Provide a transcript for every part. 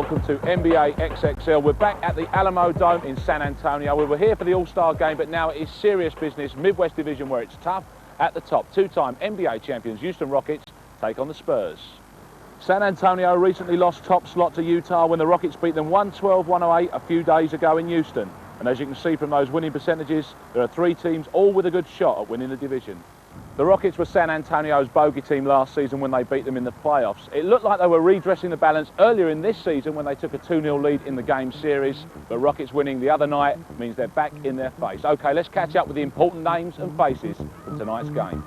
welcome to NBA XXL. We're back at the Alamo Dome in San Antonio. We were here for the All-Star game, but now it is serious business. Midwest Division where it's tough. At the top, two-time NBA champions Houston Rockets take on the Spurs. San Antonio recently lost top slot to Utah when the Rockets beat them 112-108 a few days ago in Houston. And as you can see from those winning percentages, there are three teams all with a good shot at winning the division. The Rockets were San Antonio's bogey team last season when they beat them in the playoffs. It looked like they were redressing the balance earlier in this season when they took a 2-0 lead in the game series. But Rockets winning the other night means they're back in their face. OK, let's catch up with the important names and faces from tonight's game.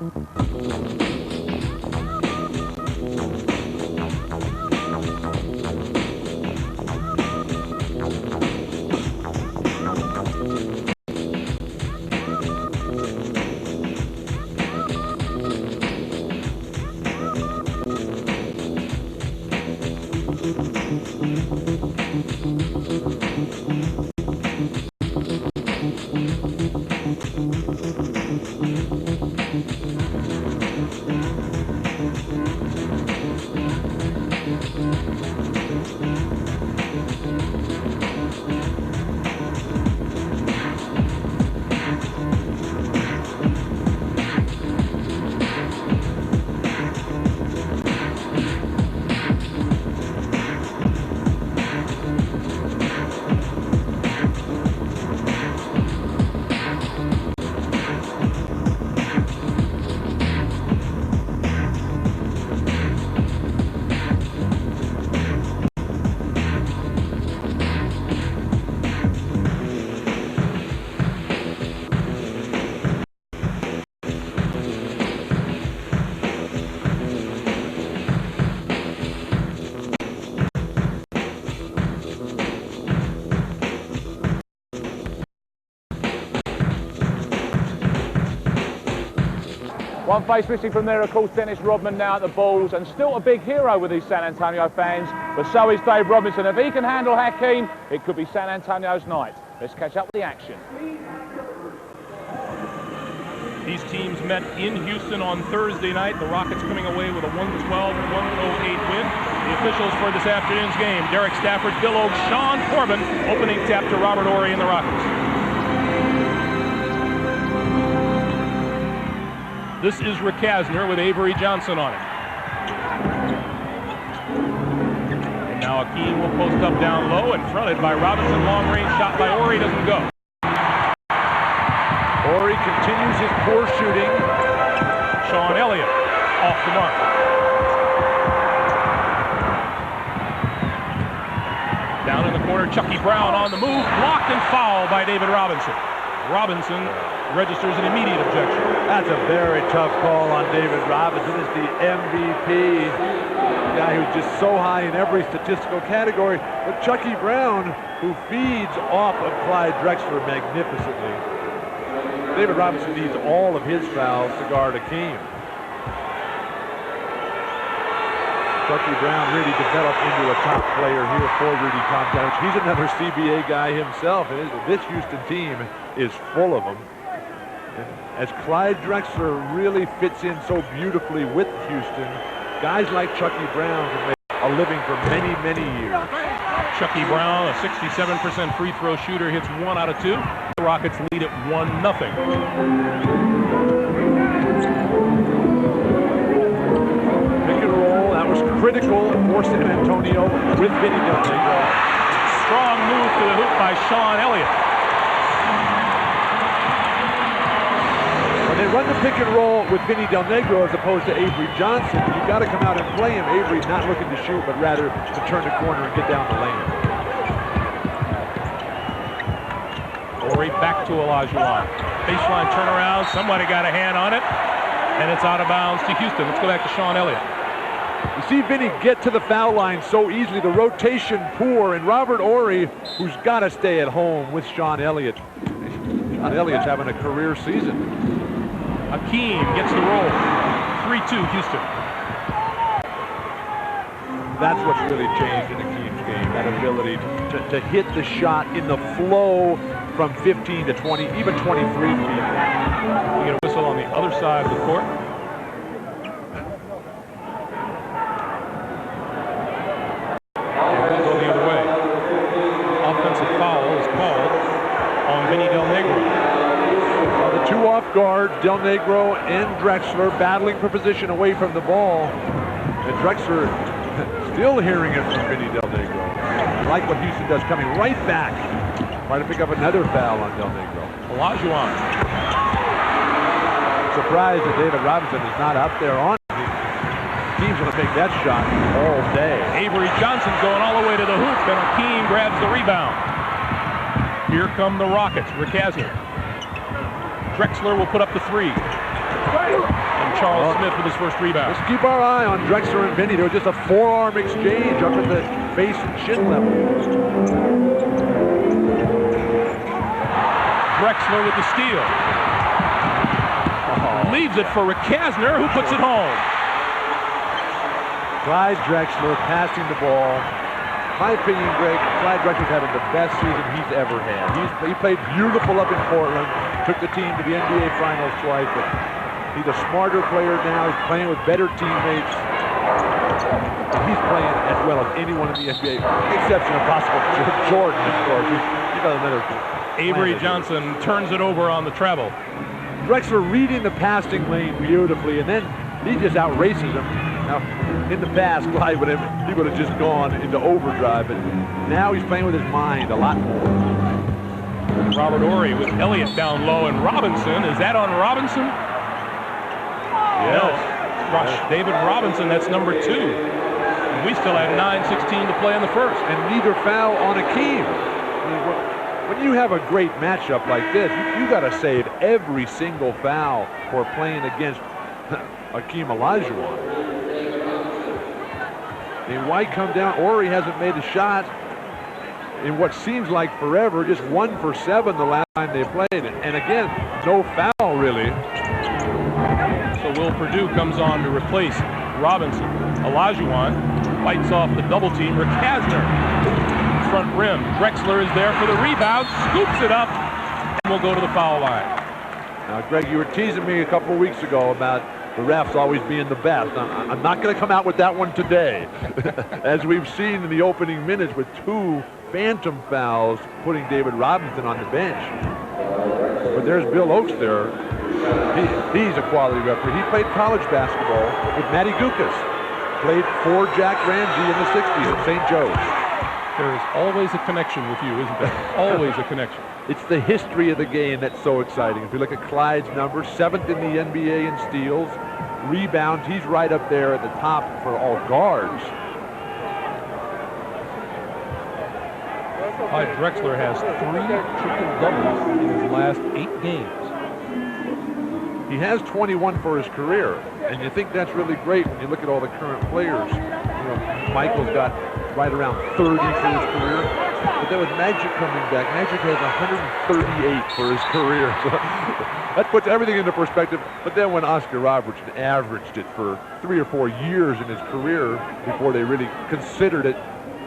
One face missing from there, of course, Dennis Rodman now at the Bulls, and still a big hero with these San Antonio fans, but so is Dave Robinson. If he can handle Hakeem, it could be San Antonio's night. Let's catch up with the action. These teams met in Houston on Thursday night. The Rockets coming away with a 112-108 win. The officials for this afternoon's game: Derek Stafford, Bill Oak, Sean Corbin, opening tap to Robert Horry and the Rockets. This is Rick Kasner with Avery Johnson on it. And now Hakeem will post up down low and fronted by Robinson. Long range shot by Horry doesn't go. Horry continues his poor shooting. Sean Elliott off the mark. Down in the corner, Chucky Brown on the move, blocked and fouled by David Robinson. Robinson registers an immediate objection. That's a very tough call on David Robinson. Is the MVP, the guy who's just so high in every statistical category. But Chucky Brown, who feeds off of Clyde Drexler magnificently. David Robinson needs all of his fouls to guard Hakeem. Chucky Brown really developed into a top player here for Rudy Tomjanovich. He's another CBA guy himself, and this Houston team is full of them. And as Clyde Drexler really fits in so beautifully with Houston, guys like Chucky Brown can make a living for many, many years. Chucky Brown, a 67% free throw shooter, hits 1 out of 2. The Rockets lead at 1-0. Critical for San Antonio with Vinny Del Negro. Strong move to the hoop by Sean Elliott. When they run the pick and roll with Vinny Del Negro as opposed to Avery Johnson, you've got to come out and play him. Avery not looking to shoot, but rather to turn the corner and get down the lane. Horry back to Olajuwon. Baseline turnaround. Somebody got a hand on it, and it's out of bounds to Houston. Let's go back to Sean Elliott. You see Vinny get to the foul line so easily, the rotation poor, and Robert Horry, who's got to stay at home with Sean Elliott. Sean Elliott's having a career season. Hakeem gets the roll. 3-2 Houston. That's what's really changed in Hakeem's game, that ability to hit the shot in the flow from 15 to 20, even 23 feet. We get a whistle on the other side of the court. Del Negro and Drexler battling for position away from the ball. And Drexler still hearing it from Vinny Del Negro. I like what Houston does, coming right back. Trying to pick up another foul on Del Negro. Olajuwon. Surprised that David Robinson is not up there on him. The team's going to make that shot all day. Avery Johnson's going all the way to the hoop, and Akeem grabs the rebound. Here come the Rockets. Ricasner. Drexler will put up the three. And Charles Smith with his first rebound. Let's keep our eye on Drexler and Vinny. There was just a forearm exchange up at the face and shin level. Drexler with the steal. Leaves it for Ricasner, who puts it home. Clyde Drexler passing the ball. My opinion, Greg, Clyde Drexler's having the best season he's ever had. He played beautiful up in Portland, took the team to the NBA Finals twice, but he's a smarter player now. He's playing with better teammates. And he's playing as well as anyone in the NBA, exception of possible Jordan, of course. He's got another Avery Johnson turns it over on the travel. Drexler reading the passing lane beautifully, and then he just outraces him. Now, in the past, Clyde would have just gone into overdrive, but now he's playing with his mind a lot more. Robert Horry with Elliott down low, and Robinson. Is that on Robinson? Yes. No. Rush David Robinson, that's number 2. And we still have 9:16 to play in the first. And neither foul on Akeem. When you have a great matchup like this, you got to save every single foul for playing against Akeem Olajuwon. I mean, why come down? Horry hasn't made a shot in what seems like forever, just 1 for 7 the last time they played. And again, no foul really. So Will Perdue comes on to replace Robinson. Olajuwon fights off the double team. Ricasner. Front rim. Drexler is there for the rebound, scoops it up, and will go to the foul line. Now, Greg, you were teasing me a couple of weeks ago about the refs always being the best. I'm not going to come out with that one today. As we've seen in the opening minutes with 2 phantom fouls putting David Robinson on the bench. But there's Bill Oakes there. He's a quality referee. He played college basketball with Matty Gukas. Played for Jack Ramsey in the 60s at St. Joe's. There is always a connection with you, isn't there? Always a connection. It's the history of the game that's so exciting. If you look at Clyde's numbers, 7th in the NBA in steals, rebounds, he's right up there at the top for all guards. Clyde Drexler has 3 triple-doubles in his last 8 games. He has 21 for his career, and you think that's really great when you look at all the current players. You know, Michael's got right around 30 for his career, but then with Magic coming back, Magic has 138 for his career. So that puts everything into perspective. But then when Oscar Robertson averaged it for 3 or 4 years in his career before they really considered it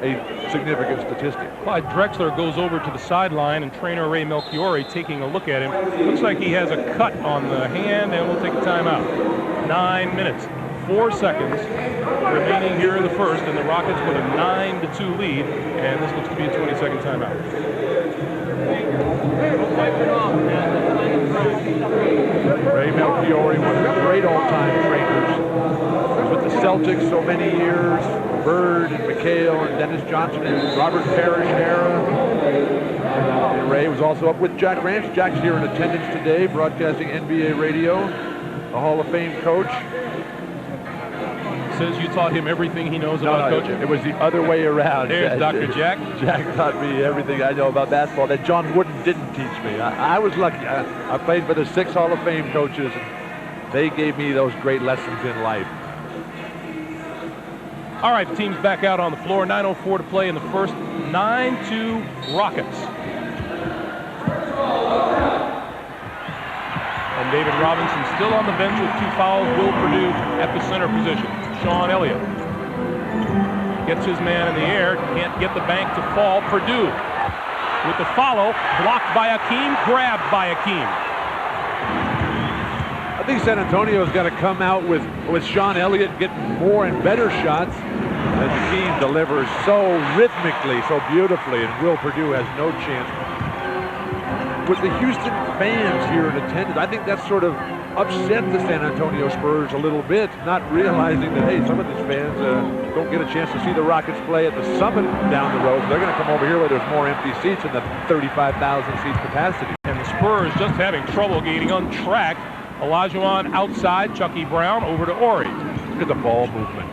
a significant statistic. Clyde Drexler goes over to the sideline, and trainer Ray Melchiori taking a look at him. Looks like he has a cut on the hand, and we'll take a timeout. 9 minutes, 4 seconds remaining here in the first, and the Rockets with a 9-2 lead, and this looks to be a 20-second timeout. Ray Melchiori, one of the great all-time trainers. With the Celtics so many years, Bird and McHale and Dennis Johnson and Robert Parrish era. And Ray was also up with Jack Ranch. Jack's here in attendance today, broadcasting NBA radio, a Hall of Fame coach. Says you taught him everything he knows about coaching. It was the other way around. There's Dr. Jack. Jack taught me everything I know about basketball that John Wooden didn't teach me. I was lucky. I played for the 6 Hall of Fame coaches, and they gave me those great lessons in life. All right, the team's back out on the floor. 9:04 to play in the first. 9-2 Rockets. And David Robinson still on the bench with 2 fouls. Will Perdue at the center position. Sean Elliott gets his man in the air. Can't get the bank to fall. Perdue with the follow. Blocked by Akeem. Grabbed by Akeem. I think San Antonio's got to come out with Sean Elliott getting more and better shots as Akeem delivers so rhythmically, so beautifully, and Will Perdue has no chance. With the Houston fans here in attendance, I think that's sort of upset the San Antonio Spurs a little bit, not realizing that, hey, some of these fans don't get a chance to see the Rockets play at the Summit down the road. They're going to come over here where there's more empty seats in the 35,000 seat capacity. And the Spurs just having trouble getting on track. Olajuwon outside, Chucky Brown over to Ori. Look at the ball movement.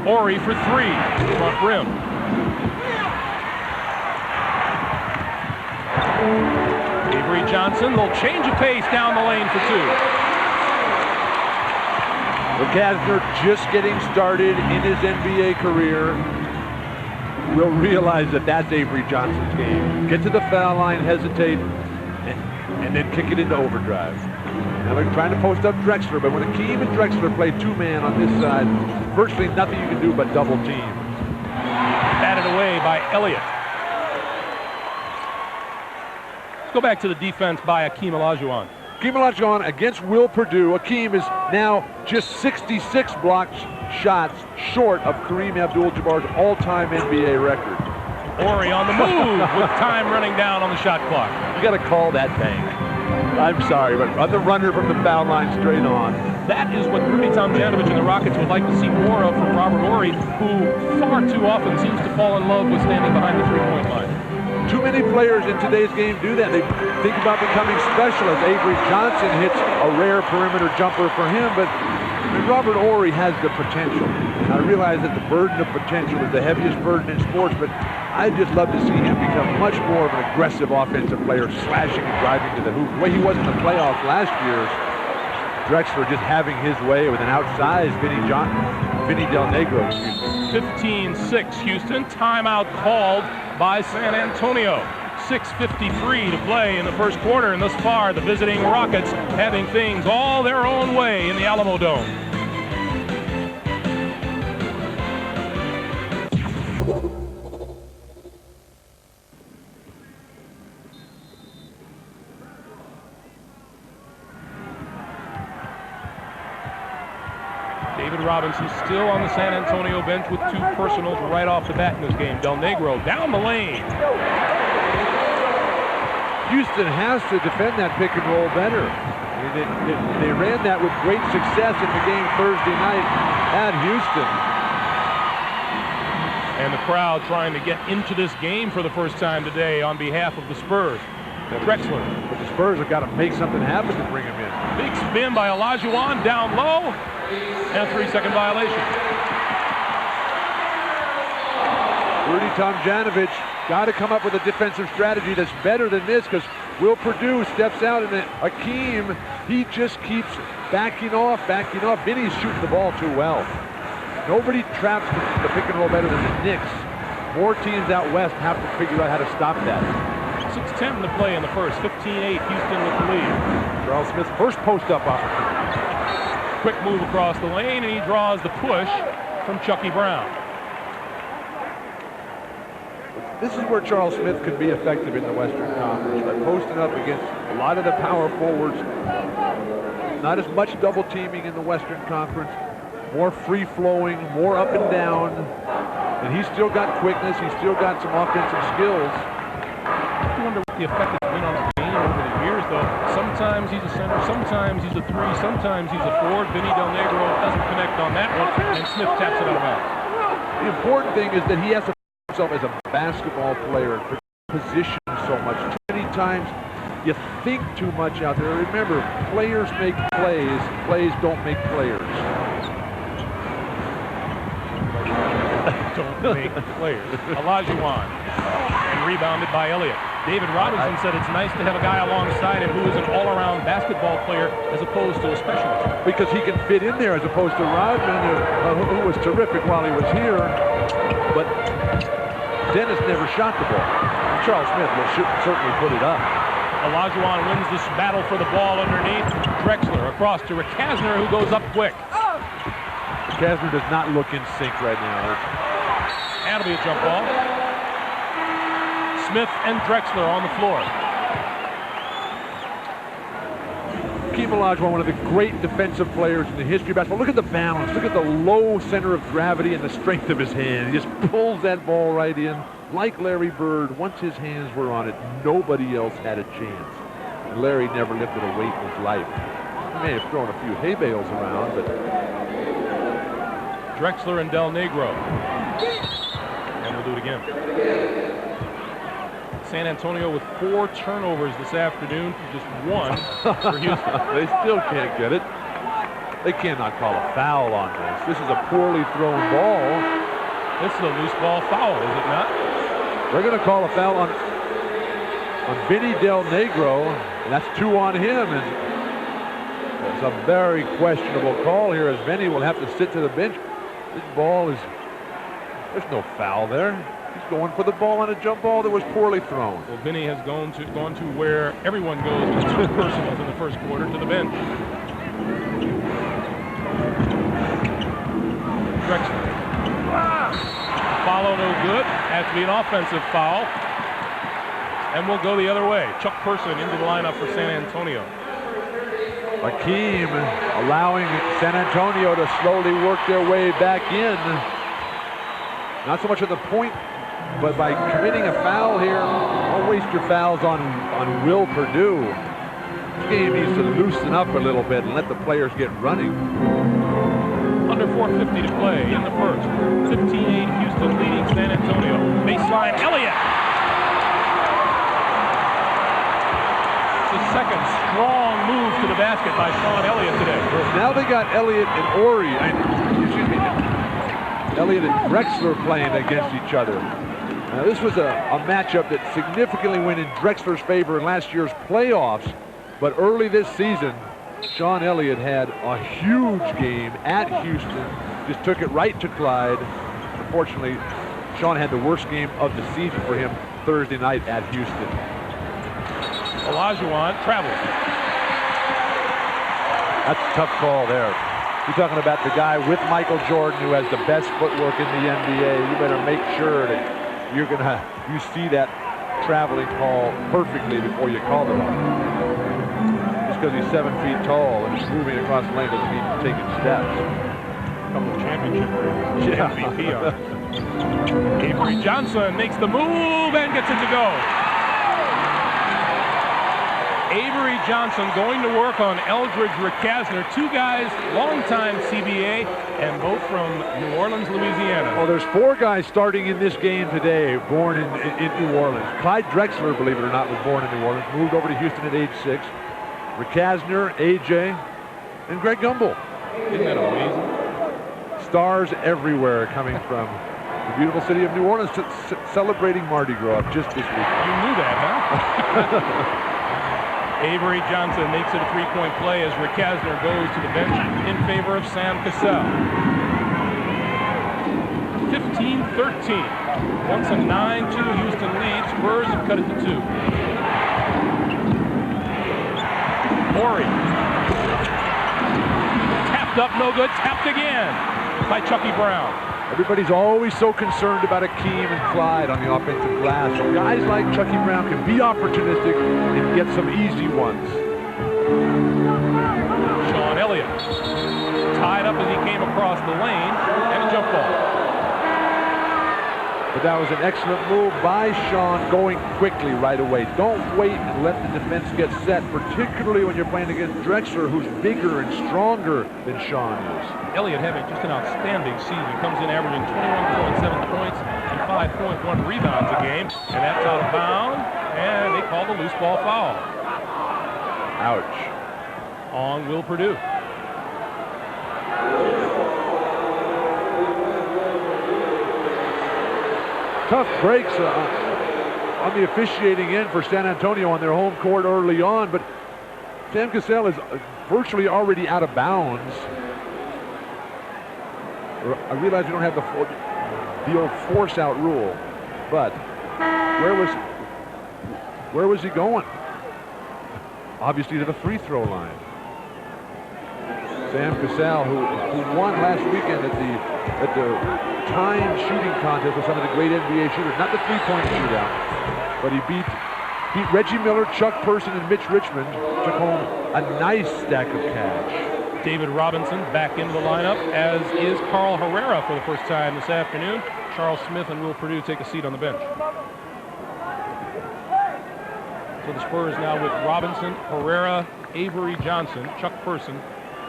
Ori for three, front rim. Avery Johnson, they'll change of pace down the lane for two. Kazner, just getting started in his NBA career, will realize that that's Avery Johnson's game. Get to the foul line, hesitate, and then kick it into overdrive. Now they're trying to post up Drexler, but when Akeem and Drexler play two-man on this side, virtually nothing you can do but double team. Batted away by Elliott. Let's go back to the defense by Akeem Olajuwon. Akeem Olajuwon against Will Perdue. Akeem is now just 66 blocked shots short of Kareem Abdul-Jabbar's all-time NBA record. Ori on the move with time running down on the shot clock. You got to call that bank. I'm sorry, but on the runner from the foul line straight on. That is what Rudy Tomjanovich and the Rockets would like to see more of from Robert Ori, who far too often seems to fall in love with standing behind the three-point line. Too many players in today's game do that. They think about becoming specialists. Avery Johnson hits a rare perimeter jumper for him, but Robert Ori has the potential. And I realize that the burden of potential is the heaviest burden in sports, but I'd just love to see him become much more of an aggressive offensive player, slashing and driving to the hoop. The way he was in the playoffs last year, Drexler just having his way with an outsized Vinny Del Negro. 15-6 Houston. Timeout called by San Antonio. 6:53 to play in the first quarter, and thus far the visiting Rockets having things all their own way in the Alamo Dome. David Robinson still on the San Antonio bench with two personals right off the bat in this game. Del Negro down the lane. Houston has to defend that pick and roll better. I mean, they ran that with great success in the game Thursday night at Houston. And the crowd trying to get into this game for the first time today on behalf of the Spurs. Drexler. But the Spurs have got to make something happen to bring him in. Big spin by Olajuwon down low. And a 3-second violation. Rudy Tomjanovich got to come up with a defensive strategy that's better than this, because Will Perdue steps out and Akeem, he just keeps backing off. Vinny's shooting the ball too well. Nobody traps the pick and roll better than the Knicks. More teams out west have to figure out how to stop that. 6:10 to play in the first. 15-8 Houston with the lead. Charles Smith, first post-up opportunity. Quick move across the lane, and he draws the push from Chucky Brown. This is where Charles Smith could be effective in the Western Conference, by posting up against a lot of the power forwards. Not as much double teaming in the Western Conference, more free-flowing, more up and down, and he's still got quickness, he's still got some offensive skills. I wonder what the effect has been on the game over the years, though. Sometimes he's a center, sometimes he's a three, sometimes he's a forward. Vinny Del Negro doesn't connect on that one, and Smith taps it out of bounds. The important thing is that he has to himself as a basketball player, position so much. Too many times you think too much out there. Remember, players make plays, plays don't make players. Don't make players. Olajuwon, and rebounded by Elliott. David Robinson said it's nice to have a guy alongside him who is an all-around basketball player as opposed to a specialist. Because he can fit in there as opposed to Rodman, who was terrific while he was here, but Dennis never shot the ball. Charles Smith will certainly put it up. Olajuwon wins this battle for the ball underneath. Drexler across to Kazner, who goes up quick. Kazner does not look in sync right now. That'll be a jump ball. Smith and Drexler on the floor. Akeem Olajuwon, one of the great defensive players in the history of basketball. Look at the balance. Look at the low center of gravity and the strength of his hand. He just pulls that ball right in. Like Larry Bird, once his hands were on it, nobody else had a chance. And Larry never lifted a weight in his life. may have thrown a few hay bales around, but Drexler and Del Negro. And we'll do it again. San Antonio with 4 turnovers this afternoon, just 1 for Houston. They still can't get it. They cannot call a foul on this. This is a poorly thrown ball. This is a loose ball foul, is it not? They're going to call a foul on Vinny Del Negro, and that's 2 on him. And it's a very questionable call here, as Vinny will have to sit to the bench. This ball is, there's no foul there. He's going for the ball on a jump ball that was poorly thrown. Well, Vinny has gone to where everyone goes with 2 personals in the first quarter, to the bench. Drexler. Follow no good. Has to be an offensive foul. And we'll go the other way. Chuck Person into the lineup for San Antonio. Akeem allowing San Antonio to slowly work their way back in. Not so much at the point, but by committing a foul here. Don't waste your fouls on Will Perdue. This game needs to loosen up a little bit and let the players get running. Under 4:50 to play in the first. 15-8 Houston leading San Antonio. Baseline, Elliott. The second strong move to the basket by Sean Elliott today. Now they got Elliott and Elliott and Drexler playing against each other. Now this was a matchup that significantly went in Drexler's favor in last year's playoffs, but early this season, Sean Elliott had a huge game at Houston, just took it right to Clyde. Unfortunately, Sean had the worst game of the season for him Thursday night at Houston. Olajuwon travels. That's a tough call there. You're talking about the guy with Michael Jordan who has the best footwork in the NBA. You better make sure that you see that traveling call perfectly before you call it on. Because he's 7 feet tall and just moving across the lane doesn't mean he's taking steps. A couple of championship rings. Yeah. MVP on it. Avery Johnson makes the move and gets it to go. Avery Johnson going to work on Eldridge Ricasner. 2 guys, longtime CBA, and both from New Orleans, Louisiana. Well, there's 4 guys starting in this game today born in New Orleans. Clyde Drexler, believe it or not, was born in New Orleans, moved over to Houston at age 6. Ricasner, AJ, and Greg Gumbel. Isn't that amazing? Stars everywhere coming from the beautiful city of New Orleans celebrating Mardi Gras just this week. You knew that, huh? Avery Johnson makes it a 3-point play as Ricasner goes to the bench in favor of Sam Cassell. 15-13. Once a 9-2 Houston lead, Spurs have cut it to 2. Morey. Tapped up, no good. Tapped again by Chucky Brown. Everybody's always so concerned about Akeem and Clyde on the offensive glass. So guys like Chucky Brown can be opportunistic and get some easy ones. Sean Elliott tied up as he came across the lane, and a jump ball. But that was an excellent move by Sean, going quickly right away. Don't wait and let the defense get set, particularly when you're playing against Drexler, who's bigger and stronger than Sean is. Elliott having just an outstanding season. Comes in averaging 21.7 points and 5.1 rebounds a game. And that's out of bounds, and they call the loose ball foul. Ouch. On Will Perdue. Tough breaks on the officiating end for San Antonio on their home court early on, but Sam Cassell is virtually already out of bounds. I realize we don't have the old force out rule, but where was he going? Obviously to the free throw line. Sam Cassell, who won last weekend at the timed shooting contest with some of the great NBA shooters, not the three-point shootout, but he beat Reggie Miller, Chuck Person, and Mitch Richmond. Took home a nice stack of cash. David Robinson back into the lineup, as is Carl Herrera for the first time this afternoon. Charles Smith and Will Perdue take a seat on the bench. So the Spurs now with Robinson, Herrera, Avery Johnson, Chuck Person,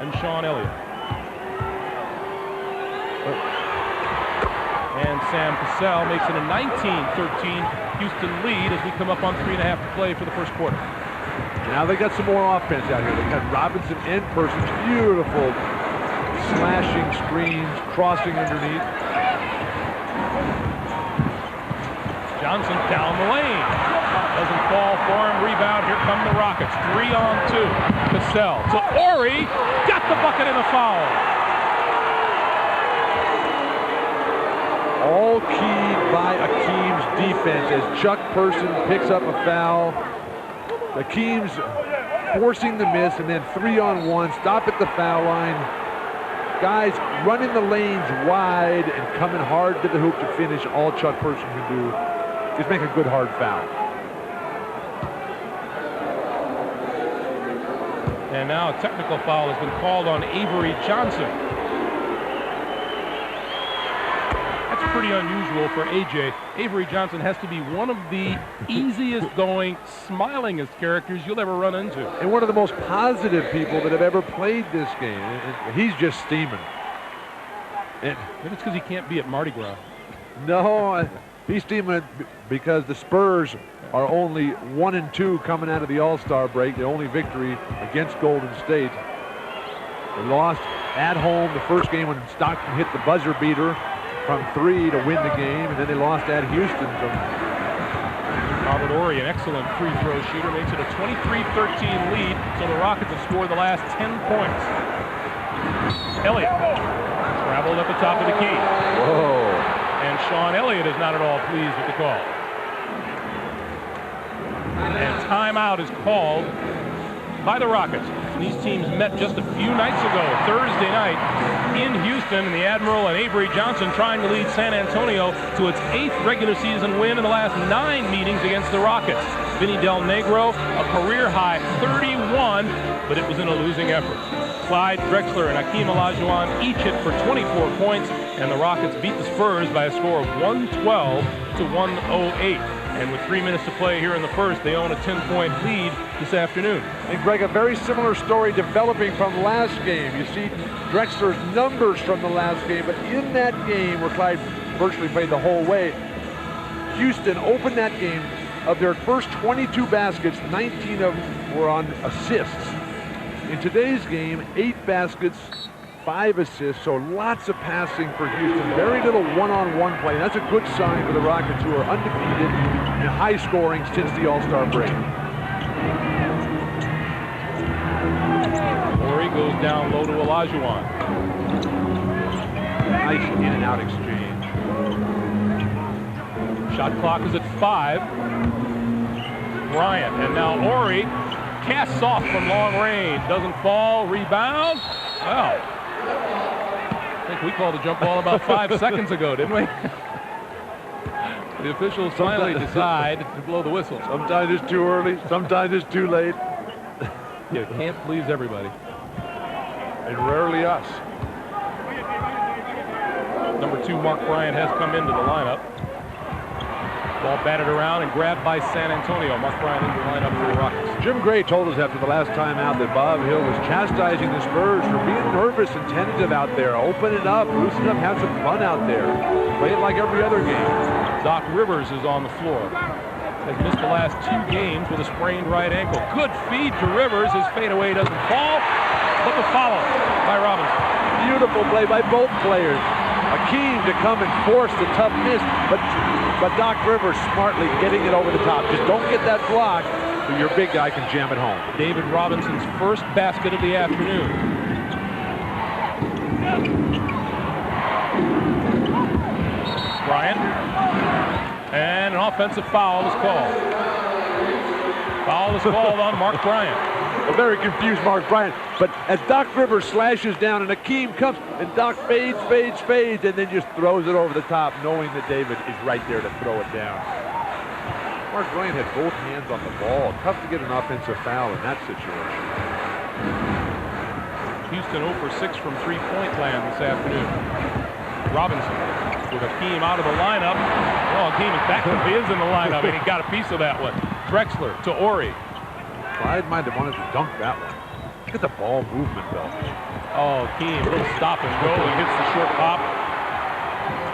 and Sean Elliott. And Sam Cassell makes it a 19-13 Houston lead as we come up on 3.5 to play for the first quarter. Now they got some more offense out here. They got Robinson and Person, beautiful slashing screens, crossing underneath. Johnson down the lane. Doesn't fall for him. Rebound. Here come the Rockets. 3-on-2. Cassell to Ori. Got the bucket and a foul. All keyed by Akeem's defense as Chuck Person picks up a foul. Akeem's forcing the miss, and then 3-on-1. Stop at the foul line. Guys running the lanes wide and coming hard to the hoop to finish. All Chuck Person can do is make a good hard foul. And now a technical foul has been called on Avery Johnson. That's pretty unusual for AJ. Avery Johnson has to be one of the easiest going, smilingest characters you'll ever run into. And one of the most positive people that have ever played this game. And he's just steaming. And maybe it's because he can't be at Mardi Gras. No, he's steaming because the Spurs are only 1-2 coming out of the All-Star break. The only victory against Golden State. They lost at home the first game when Stockton hit the buzzer beater from 3 to win the game, and then they lost at Houston. Robert Horry, an excellent free throw shooter, makes it a 23-13 lead, so the Rockets have scored the last 10 points. Elliott traveled at the top of the key. Whoa. And Sean Elliott is not at all pleased with the call. And timeout is called by the Rockets. These teams met just a few nights ago, Thursday night, in Houston, and the Admiral and Avery Johnson trying to lead San Antonio to its 8th regular season win in the last 9 meetings against the Rockets. Vinny Del Negro, a career-high 31, but it was in a losing effort. Clyde Drexler and Hakeem Olajuwon each hit for 24 points, and the Rockets beat the Spurs by a score of 112 to 108. And with 3 minutes to play here in the first, they own a 10-point lead this afternoon. And Greg, a very similar story developing from last game. You see Drexler's numbers from the last game, but in that game where Clyde virtually played the whole way, Houston opened that game. Of their first 22 baskets, 19 of them were on assists. In today's game, 8 baskets, 5 assists, so lots of passing for Houston. Very little one-on-one play. That's a good sign for the Rockets, who are undefeated and high scoring since the All-Star break. Horry goes down low to Olajuwon. Nice in and out exchange. Shot clock is at 5. Bryant, and now Horry casts off from long range. Doesn't fall, rebound. Well, I think we called a jump ball about 5 seconds ago, didn't we? The officials finally decide to blow the whistle. Sometimes it's too early, sometimes it's too late. You can't please everybody. And rarely us. Number 2, Mark Bryant, has come into the lineup. Ball batted around and grabbed by San Antonio. Mark Bryant into the lineup for the Rockets. Jim Gray told us after the last time out that Bob Hill was chastising the Spurs for being nervous and tentative out there. Open it up, loosen up, have some fun out there. Play it like every other game. Doc Rivers is on the floor. Has missed the last 2 games with a sprained right ankle. Good feed to Rivers. His fadeaway doesn't fall, but the follow by Robinson. Beautiful play by both players. Hakeem to come and force the tough miss, but Doc Rivers smartly getting it over the top. Just don't get that block, so your big guy can jam it home. David Robinson's first basket of the afternoon. Bryant, and an offensive foul is called. Foul is called on Mark Bryant. A very confused Mark Bryant, but as Doc Rivers slashes down and Hakeem comes, and Doc fades, and then just throws it over the top, knowing that David is right there to throw it down. Mark Bryant had both hands on the ball. Tough to get an offensive foul in that situation. Houston 0 for 6 from three-point land this afternoon. Robinson with Hakeem out of the lineup. Well, Hakeem is back. He is in the lineup, and he got a piece of that one. Drexler to Horry. Clyde might have wanted to dunk that one. Look at the ball movement, though. Oh, Akeem, little stop and go. He hits the short pop.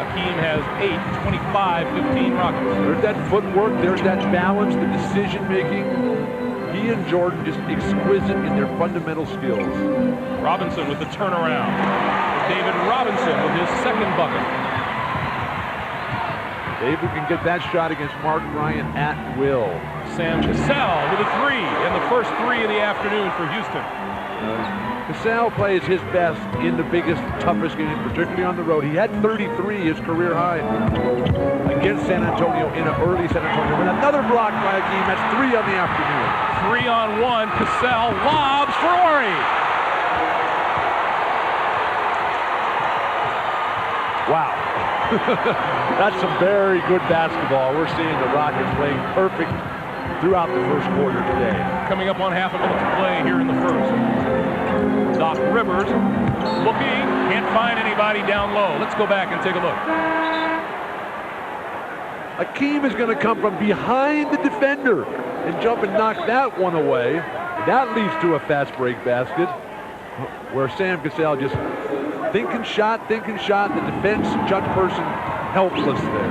Akeem has 8, 25, 15 Rockets. There's that footwork. There's that balance, the decision-making. He and Jordan just exquisite in their fundamental skills. Robinson with the turnaround. David Robinson with his second bucket. David can get that shot against Mark Bryant at will. Sam Cassell with a 3, and the first 3 of the afternoon for Houston. Cassell plays his best in the biggest, toughest games, particularly on the road. He had 33, his career high, against San Antonio in an early San Antonio. But another block by Akeem. That's 3 on the afternoon. 3-on-1. Cassell lobs for Ori. Wow. That's some very good basketball. We're seeing the Rockets playing perfect throughout the first quarter today. Coming up on half a minute to play here in the first. Doc Rivers looking, can't find anybody down low. Let's go back and take a look. Akeem is going to come from behind the defender and jump and knock that one away. That leads to a fast break basket where Sam Cassell just thinking shot. The defense judge person helpless there.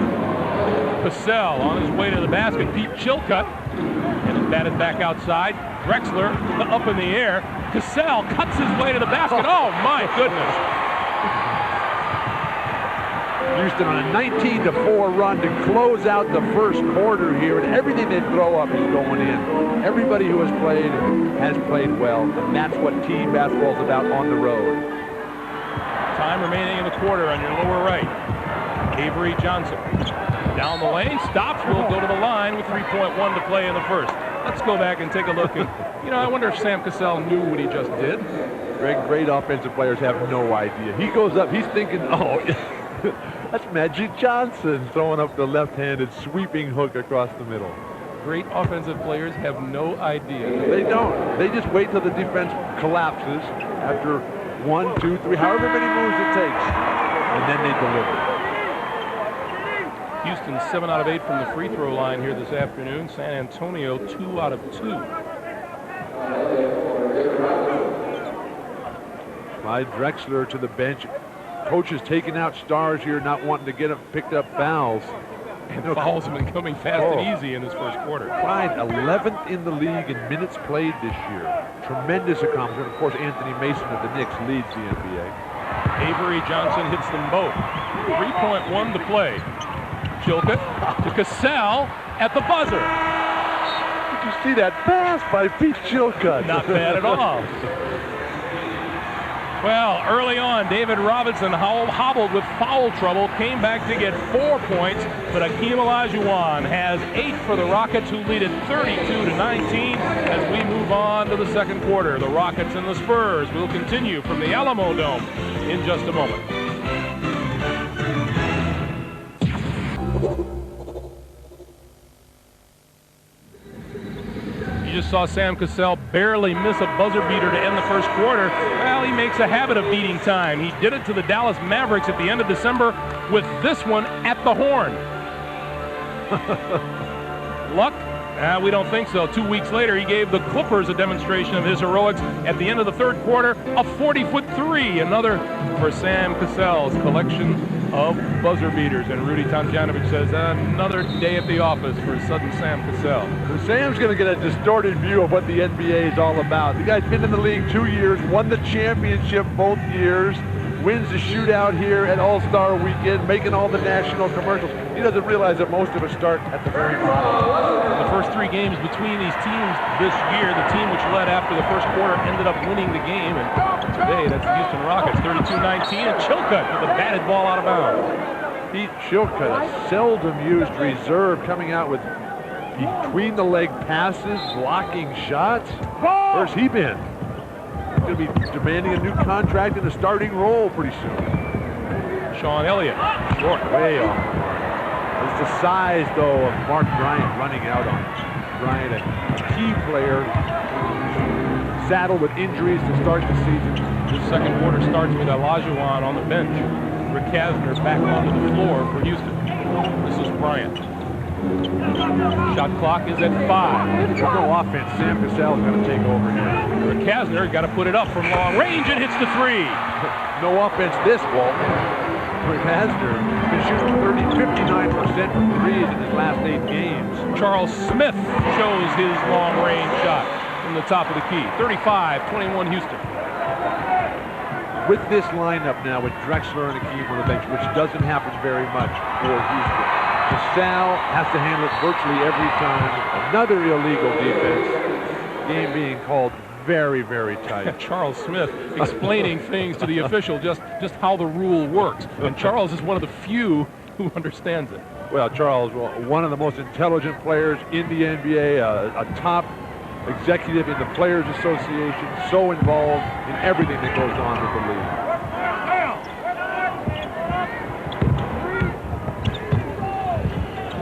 Cassell on his way to the basket. Pete Chilcutt, and it's batted back outside. Drexler up in the air. Cassell cuts his way to the basket. Oh my goodness. Houston on a 19-4 run to close out the first quarter here, and everything they throw up is going in. Everybody who has played well, and that's what team basketball is about on the road. Time remaining in the quarter on your lower right. Avery Johnson down the lane, stops, will go to the line with 3.1 to play in the first. Let's go back and take a look. And, I wonder if Sam Cassell knew what he just did. Greg, great offensive players have no idea. He goes up, he's thinking, oh, that's Magic Johnson throwing up the left-handed sweeping hook across the middle. Great offensive players have no idea. They don't. They just wait till the defense collapses after 1, 2, 3, however many moves it takes, and then they deliver. Houston 7 out of 8 from the free throw line here this afternoon. San Antonio 2 out of 2. Clyde Drexler to the bench. Coach is taking out stars here, not wanting to get them picked up fouls. And the fouls have been coming fast and easy in this first quarter. Clyde 11th in the league in minutes played this year. Tremendous accomplishment. Of course, Anthony Mason of the Knicks leads the NBA. Avery Johnson hits them both. 3.1 to play. Chilcutt to Cassell at the buzzer. Did you see that pass by Pete Chilcutt? Not bad at all. Well, early on, David Robinson hobbled with foul trouble, came back to get 4 points, but Akeem Olajuwon has 8 for the Rockets, who lead it 32-19 as we move on to the second quarter. The Rockets and the Spurs will continue from the Alamo Dome in just a moment. You just saw Sam Cassell barely miss a buzzer beater to end the first quarter. Well, he makes a habit of beating time. He did it to the Dallas Mavericks at the end of December with this one at the horn. Luck? We don't think so. 2 weeks later, he gave the Clippers a demonstration of his heroics at the end of the third quarter. A 40-foot three, another for Sam Cassell's collection of buzzer beaters. And Rudy Tomjanovich says another day at the office for sudden Sam Cassell. So Sam's going to get a distorted view of what the NBA is all about. The guy's been in the league 2 years, won the championship both years, wins the shootout here at All-Star Weekend, making all the national commercials. He doesn't realize that most of us start at the very bottom. The first 3 games between these teams this year, the team which led after the first quarter ended up winning the game. And today, that's the Houston Rockets, 32-19, and Chilcutt with a batted ball out of bounds. Pete Chilcutt, a seldom used reserve, coming out with between-the-leg passes, blocking shots. Where's he been? Going to be demanding a new contract and a starting role pretty soon. Sean Elliott, short, way off. It's the size, though, of Mark Bryant running out on him. Bryant, a key player, saddled with injuries to start the season. This second quarter starts with Olajuwon on the bench. Rick Kasner back onto the floor for Houston. This is Bryant. Shot clock is at 5. There's no offense. Sam Cassell is going to take over here. Kasner got to put it up from long range and hits the 3. No offense this ball. Kasner been shooting 59% from threes in his last 8 games. Charles Smith shows his long-range shot from the top of the key. 35-21 Houston. With this lineup now, with Drexler and Akeem on the bench, which doesn't happen very much for Houston, Cassell has to handle it virtually every time. Another illegal defense. Game being called very, very tight. Charles Smith explaining things to the official, just how the rule works. And Charles is one of the few who understands it. Well, Charles, one of the most intelligent players in the NBA, a top executive in the Players Association, so involved in everything that goes on with the league.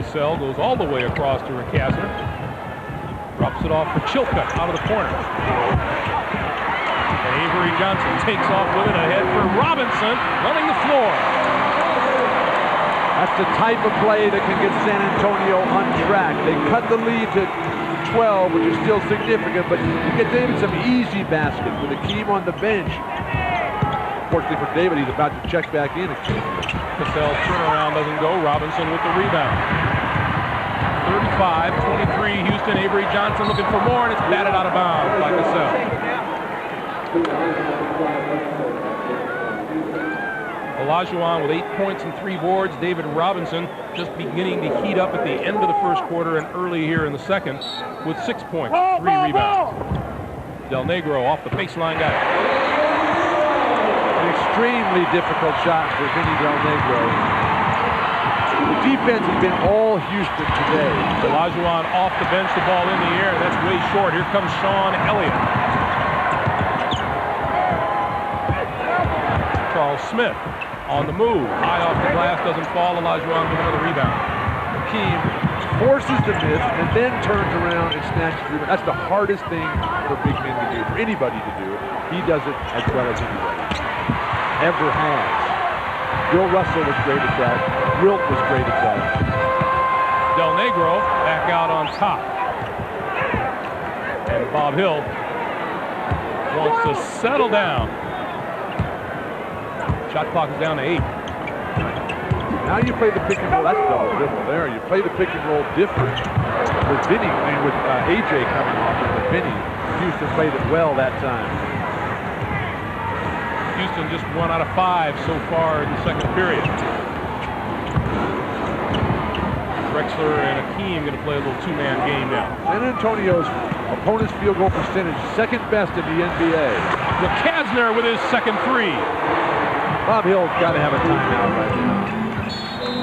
Cassell goes all the way across to Kasner. Drops it off for Chilcutt out of the corner. And Avery Johnson takes off with it ahead for Robinson, running the floor. That's the type of play that can get San Antonio on track. They cut the lead to 12, which is still significant, but you get David some easy baskets with Akeem on the bench. Fortunately for David, he's about to check back in. Cassell's turnaround doesn't go. Robinson with the rebound. 35-23 Houston. Avery Johnson looking for more, and it's batted out of bounds by Cassell. Olajuwon with 8 points and 3 boards. David Robinson just beginning to heat up at the end of the first quarter and early here in the second with 6 points, 3 rebounds. Del Negro off the baseline, got it. An extremely difficult shot for Vinny Del Negro. The defense has been all Houston today. Olajuwon off the bench, the ball in the air, and that's way short. Here comes Sean Elliott. Charles Smith on the move. High off the glass, doesn't fall. Olajuwon with another rebound. Akeem forces the miss and then turns around and snatches the rebound. That's the hardest thing for big men to do, for anybody to do. He does it as well as anybody ever has. Bill Russell was great at that. Wilt was great at that. Del Negro back out on top. And Bob Hill wants to settle down. Shot clock is down to 8. Now you play the pick and roll. That's double dribble there. You play the pick and roll different with Vinny, I mean with AJ coming off and with Vinny. Houston played it well that time. Houston just 1 out of 5 so far in the second period. Drexler and Akeem going to play a little 2-man game now. San Antonio's opponent's field goal percentage, second best in the NBA. Kasner with his second 3. Bob Hill's got to have a timeout right now.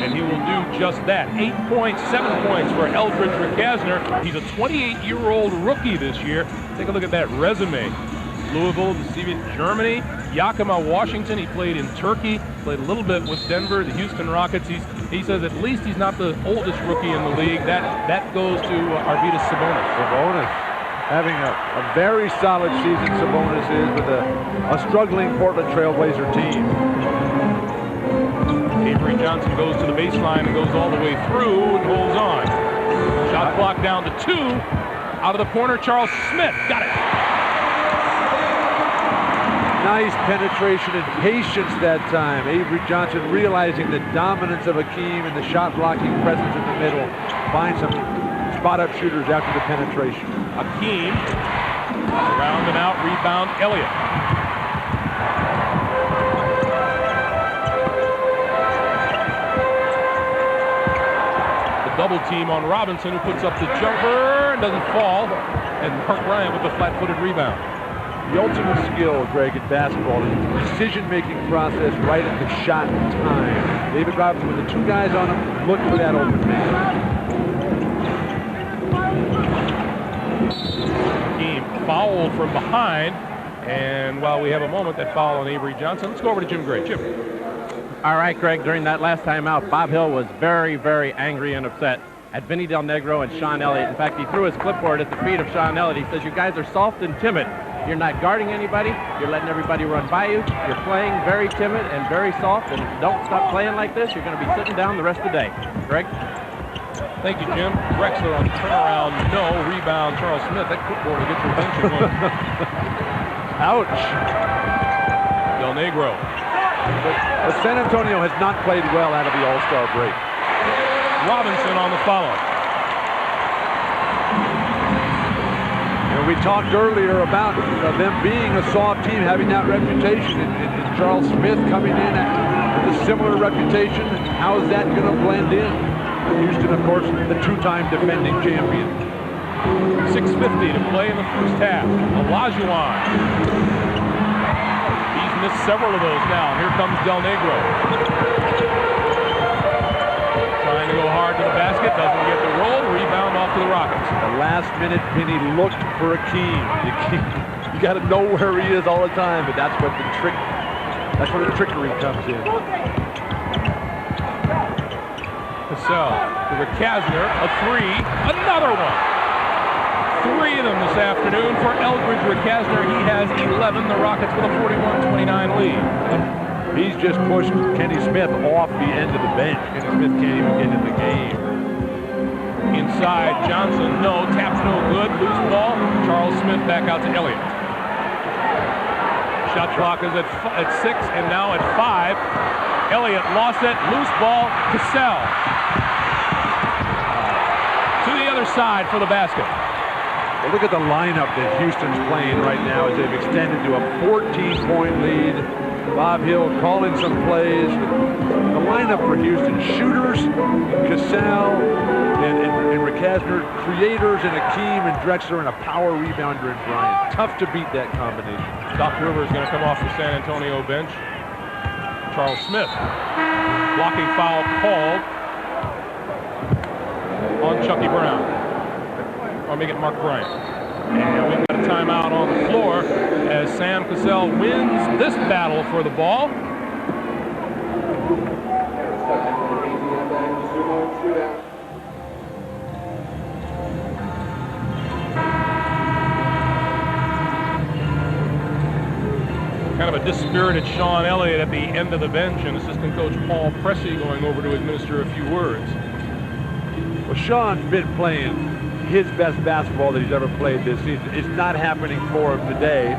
And he will do just that. 8 points, 7 points for Eldridge Kasner. He's a 28-year-old rookie this year. Take a look at that resume. Louisville, Germany, Yakima, Washington. He played in Turkey, played a little bit with Denver, the Houston Rockets. He says at least he's not the oldest rookie in the league. That goes to Arvydas Sabonis. Sabonis having a very solid season. Sabonis is with a struggling Portland Trailblazer team. Avery Johnson goes to the baseline and goes all the way through and holds on. Shot clock down to 2. Out of the corner, Charles Smith got it. Nice penetration and patience that time. Avery Johnson realizing the dominance of Akeem and the shot blocking presence in the middle. Finds some spot up shooters after the penetration. Akeem, around and out, rebound Elliott. The double team on Robinson, who puts up the jumper and doesn't fall. And Mark Bryant with the flat-footed rebound. The ultimate skill, Greg, in basketball is the decision-making process right at the shot time. David Robinson, with the 2 guys on him, look for that open man. Akeem fouled from behind, and while we have a moment, that foul on Avery Johnson. Let's go over to Jim Gray. Jim. All right, Greg, during that last timeout, Bob Hill was very, very angry and upset at Vinny Del Negro and Sean Elliott. In fact, he threw his clipboard at the feet of Sean Elliott. He says, you guys are soft and timid. You're not guarding anybody. You're letting everybody run by you. You're playing very timid and very soft, and if you don't stop playing like this, you're going to be sitting down the rest of the day. Greg? Thank you, Jim. Drexler on the turnaround. No. Rebound, Charles Smith. That clipboard will get your attention. Ouch. Del Negro. But San Antonio has not played well out of the All-Star break. Robinson on the follow. And we talked earlier about them being a soft team, having that reputation, and Charles Smith coming in with a similar reputation. How is that going to blend in? Houston, of course, the two-time defending champion. 6:50 to play in the first half. Olajuwon. He's missed several of those now. Here comes Del Negro. Trying to go hard to the basket. Doesn't get the roll. Rebound off to the Rockets. The last minute, Vinny looked for Akeem. You got to know where he is all the time, but that's what the trick. That's where the trickery comes in. Cassell to Rekasner, a three, another one. 3 of them this afternoon for Eldridge Rekasner. He has 11. The Rockets with a 41-29 lead. He's just pushed Kenny Smith off the end of the bench. Kenny Smith can't even get in the game. Inside, Johnson, no, tap's no good, loose ball. Charles Smith back out to Elliott. Shot clock is at 6 and now at 5. Elliott lost it, loose ball, Cassell. To the other side for the basket. Well, look at the lineup that Houston's playing right now as they've extended to a 14-point lead. Bob Hill calling some plays. The lineup for Houston, shooters, Cassell, and Rekasner, creators, and Akeem and Drexler, and a power rebounder in Bryant. Tough to beat that combination. Doc Rivers going to come off the San Antonio bench. Charles Smith. Blocking foul called on Chucky Brown. Or make it Mark Bryant. And we've got a timeout on the floor as Sam Cassell wins this battle for the ball. Kind of a dispirited Sean Elliott at the end of the bench, and assistant coach Paul Pressey going over to administer a few words. Well, Sean's been playing his best basketball that he's ever played this season. It's not happening for him today,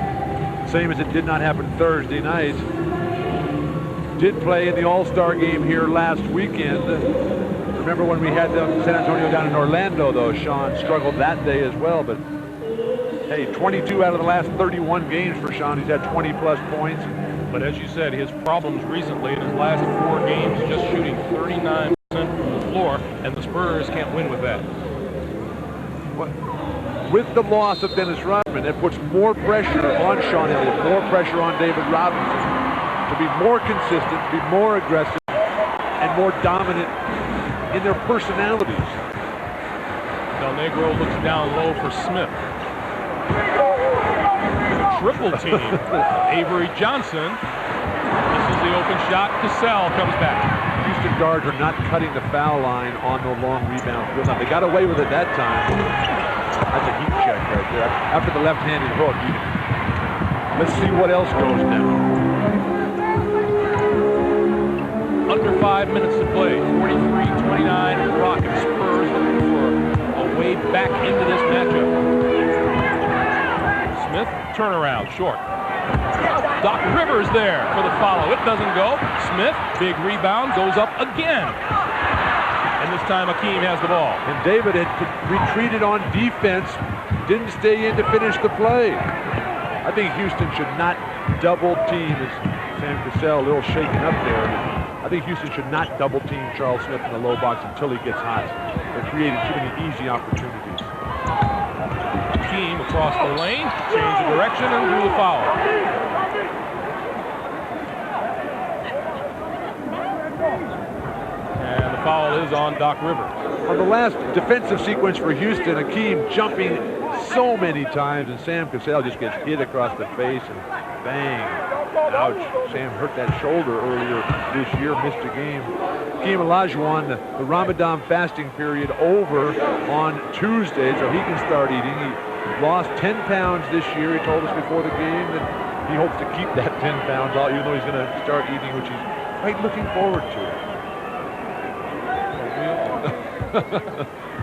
same as it did not happen Thursday night. Did play in the All-Star game here last weekend. Remember when we had San Antonio down in Orlando, though? Sean struggled that day as well, but hey, 22 out of the last 31 games for Sean. He's had 20-plus points. But as you said, his problems recently in his last 4 games, just shooting 39% from the floor, and the Spurs can't win with that. With the loss of Dennis Rodman, it puts more pressure on Sean Elliott, more pressure on David Robinson to be more consistent, be more aggressive, and more dominant in their personalities. Del Negro looks down low for Smith. Triple team. Avery Johnson. This is the open shot. Cassell comes back. Houston guards are not cutting the foul line on the long rebounds. They got away with it that time. That's a heat check right there. After the left-handed hook. Let's see what else goes down. Under 5 minutes to play. 43-29 Rockets. Spurs looking for a way back into this matchup. Smith, turnaround, short. Doc Rivers there for the follow. It doesn't go. Smith, big rebound, goes up again. And this time Akeem has the ball. And David had retreated on defense, didn't stay in to finish the play. I think Houston should not double team, as Sam Cassell, a little shaken up there. I think Houston should not double team Charles Smith in the low box until he gets hot. They're creating too many easy opportunities. Akeem across the lane, change the direction, and do the foul. And the foul is on Doc Rivers. On the last defensive sequence for Houston, Akeem jumping so many times, and Sam Cassell just gets hit across the face and bang. Ouch. Sam hurt that shoulder earlier this year, missed a game. Akeem Olajuwon, the Ramadan fasting period over on Tuesday, so he can start eating. He lost 10 pounds this year. He told us before the game that he hopes to keep that 10 pounds out, even though he's going to start eating, which he's quite looking forward to.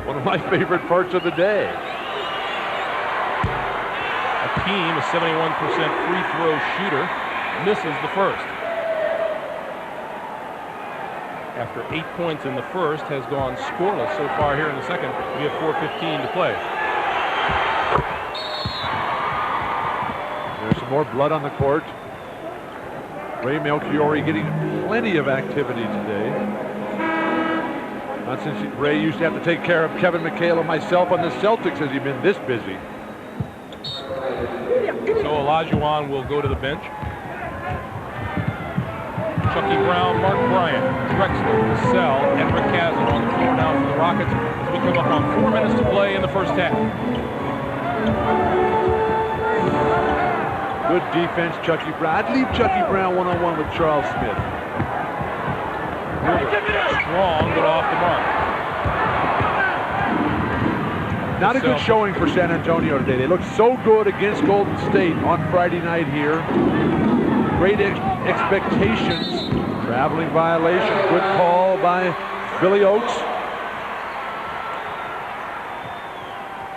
One of my favorite parts of the day. Akeem, a 71% free throw shooter, misses the first. After 8 points in the first, has gone scoreless so far here in the second. We have 4:15 to play. There's some more blood on the court. Ray Melchiori getting plenty of activity today. Not since Ray used to have to take care of Kevin McHale and myself on the Celtics has he been this busy. So Olajuwon will go to the bench. Chucky Brown, Mark Bryant, Drexler, Cassell, and Rick Castle on the floor now for the Rockets as we come up on 4 minutes to play in the first half. Good defense, Chucky Brown. I'd leave Chucky Brown one-on-one with Charles Smith. Strong, but off the mark. Not a good showing for San Antonio today. They looked so good against Golden State on Friday night here. Great expectations. Traveling violation. Good call by Billy Oates.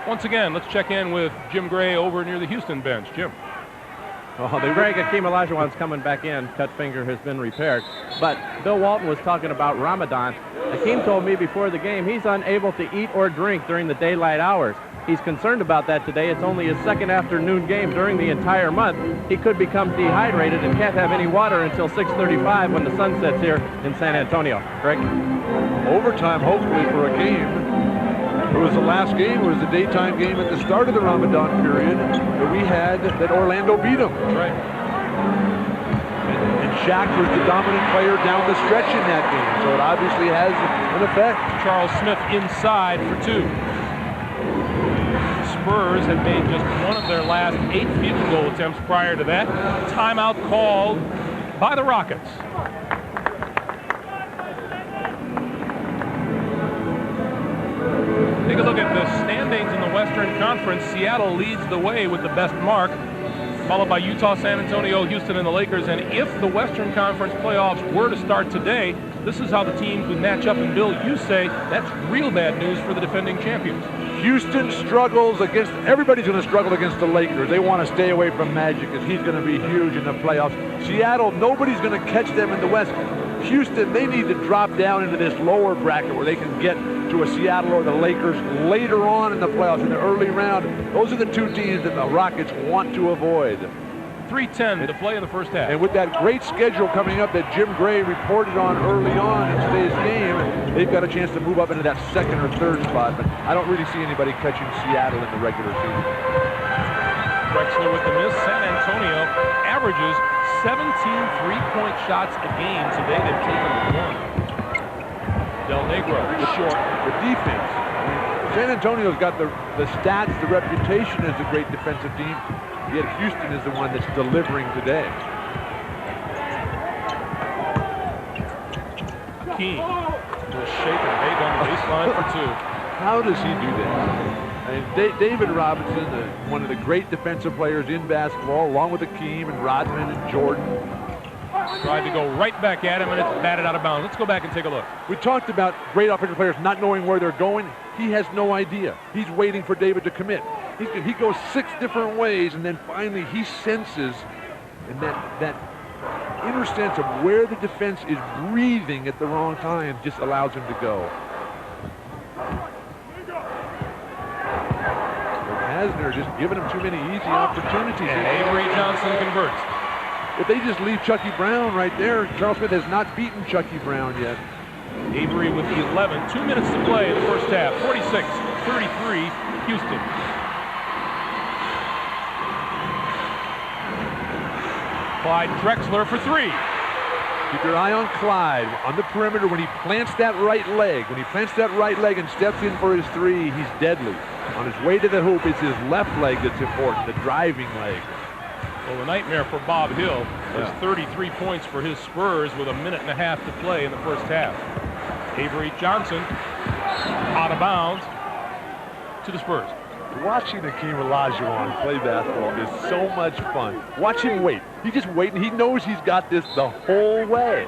Once again, let's check in with Jim Gray over near the Houston bench. Jim. Greg, Akeem Olajuwon's coming back in. Cut finger has been repaired. But Bill Walton was talking about Ramadan. Akeem told me before the game he's unable to eat or drink during the daylight hours. He's concerned about that today. It's only his second afternoon game during the entire month. He could become dehydrated and can't have any water until 6:35 when the sun sets here in San Antonio. Greg? Overtime, hopefully, for a game. It was the last game. It was the daytime game at the start of the Ramadan period that we had that Orlando beat them. Right. And Shaq was the dominant player down the stretch in that game, so it obviously has an effect. Charles Smith inside for two. Spurs had made just one of their last 8 field goal attempts prior to that. Timeout called by the Rockets. Take a look at the standings in the Western Conference. Seattle leads the way with the best mark, followed by Utah, San Antonio, Houston, and the Lakers. And if the Western Conference playoffs were to start today, this is how the teams would match up. And Bill, you say that's real bad news for the defending champions. Houston struggles against, everybody's going to struggle against the Lakers. They want to stay away from Magic because he's going to be huge in the playoffs. Seattle, nobody's going to catch them in the West. Houston, they need to drop down into this lower bracket where they can get to a Seattle or the Lakers later on in the playoffs in the early round. Those are the two teams that the Rockets want to avoid. 3:10 to play in the first half. And with that great schedule coming up that Jim Gray reported on early on in today's game, they've got a chance to move up into that second or third spot. But I don't really see anybody catching Seattle in the regular season. Drexler with the miss. San Antonio averages 17 three-point shots a game. Today they've taken one. Del Negro short. The defense. I mean, San Antonio's got the stats, the reputation as a great defensive team. Yet Houston is the one that's delivering today. King will shake and bake on the baseline for two. How does he do that? I mean, David Robinson, one of the great defensive players in basketball, along with Akeem and Rodman and Jordan. Tried to go right back at him, and it's batted out of bounds. Let's go back and take a look. We talked about great offensive players not knowing where they're going. He has no idea. He's waiting for David to commit. He goes 6 different ways, and then finally he senses, and that inner sense of where the defense is breathing at the wrong time just allows him to go. Hasner just giving him too many easy opportunities. And Avery Johnson converts. If they just leave Chucky Brown right there, Charles Smith has not beaten Chucky Brown yet. Avery with the 11. 2 minutes to play in the first half. 46-33, Houston. Clyde Drexler for three. Keep your eye on Clyde on the perimeter when he plants that right leg. When he plants that right leg and steps in for his three, he's deadly. On his way to the hoop, it's his left leg that's important, the driving leg. Well, the nightmare for Bob Hill is 33 points for his Spurs with 1.5 minutes to play in the first half. Avery Johnson out of bounds to the Spurs. Watching Akeem Olajuwon play basketball is so much fun. Watch him wait. He's just waiting. He knows he's got this the whole way.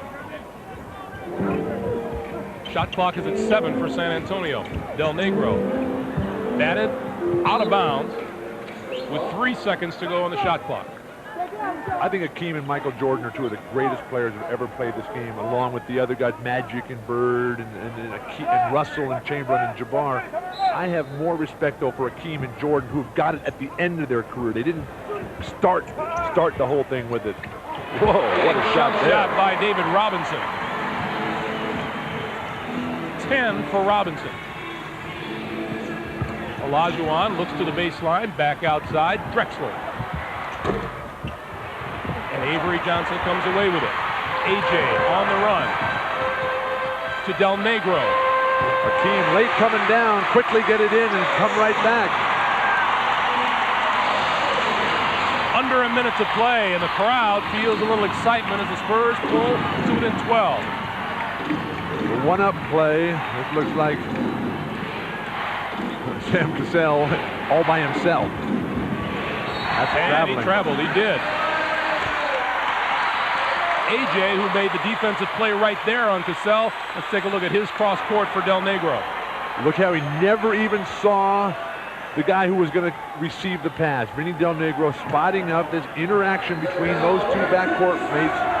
Shot clock is at 7 for San Antonio. Del Negro batted out of bounds with 3 seconds to go on the shot clock. I think Akeem and Michael Jordan are two of the greatest players who've ever played this game, along with the other guys, Magic and Bird and Russell and Chamberlain and Jabbar. I have more respect, though, for Akeem and Jordan, who've got it at the end of their career. They didn't start the whole thing with it. Whoa, what a shot there. Shot by David Robinson. 10 for Robinson. Olajuwon looks to the baseline, back outside, Drexler. And Avery Johnson comes away with it. AJ on the run to Del Negro. Akeem late coming down, quickly get it in and come right back. Under a minute to play, and the crowd feels a little excitement as the Spurs pull to within 12. The one-up play, it looks like Sam Cassell all by himself. That's and he traveled, he did. AJ, who made the defensive play right there on Cassell. Let's take a look at his cross court for Del Negro. Look how he never even saw the guy who was going to receive the pass. Vinny Del Negro spotting up this interaction between those two backcourt mates.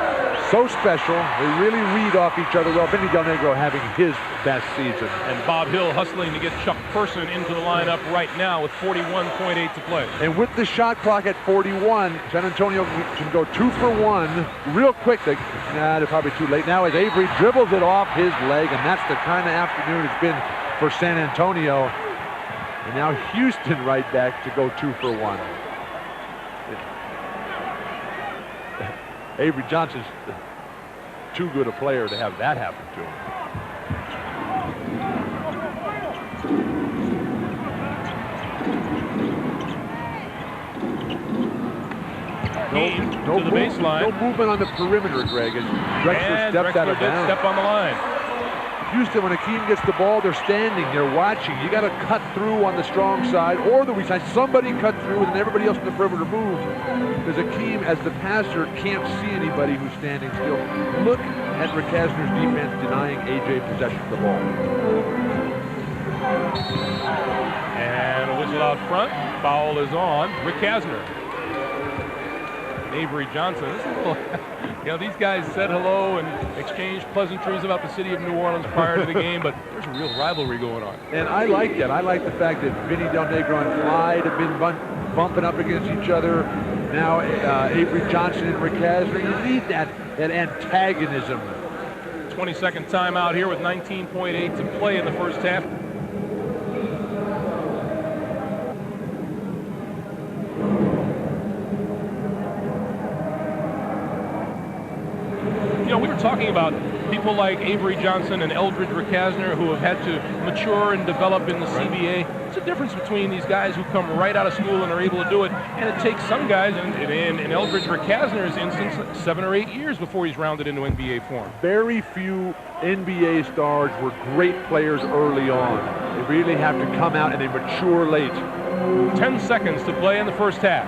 So special. They really read off each other well. Vinny Del Negro having his best season. And Bob Hill hustling to get Chuck Person into the lineup right now with 41.8 to play. And with the shot clock at 41, San Antonio can go 2 for 1 real quick. They're probably too late now as Avery dribbles it off his leg, and that's the kind of afternoon it's been for San Antonio. And now Houston right back to go 2 for 1. Avery Johnson's too good a player to have that happen to him. No movement on the perimeter, Greg. As Drexler stepped out of bounds. Step on the line. Houston, when Akeem gets the ball, they're standing, they're watching. You got to cut through on the strong side or the weak side. Somebody cut through and everybody else in the perimeter moves. Because Akeem, as the passer, can't see anybody who's standing still. Look at Rick Kasner's defense denying AJ possession of the ball. And a whistle out front. Foul is on. Rick Kasner. Avery Johnson. You know, these guys said hello and exchanged pleasantries about the city of New Orleans prior to the game, but there's a real rivalry going on. And I like that. I like the fact that Vinny Del Negro and Clyde have been bumping up against each other. Now Avery Johnson and Rick Kasner. You need that antagonism. 20-second timeout here with 19.8 to play in the first half. You know, we were talking about people like Avery Johnson and Eldridge Rickasner who have had to mature and develop in the CBA. It's a difference between these guys who come right out of school and are able to do it, and it takes some guys, in Eldridge Rickasner's instance, 7 or 8 years before he's rounded into NBA form. Very few NBA stars were great players early on. They really have to come out and they mature late. 10 seconds to play in the first half.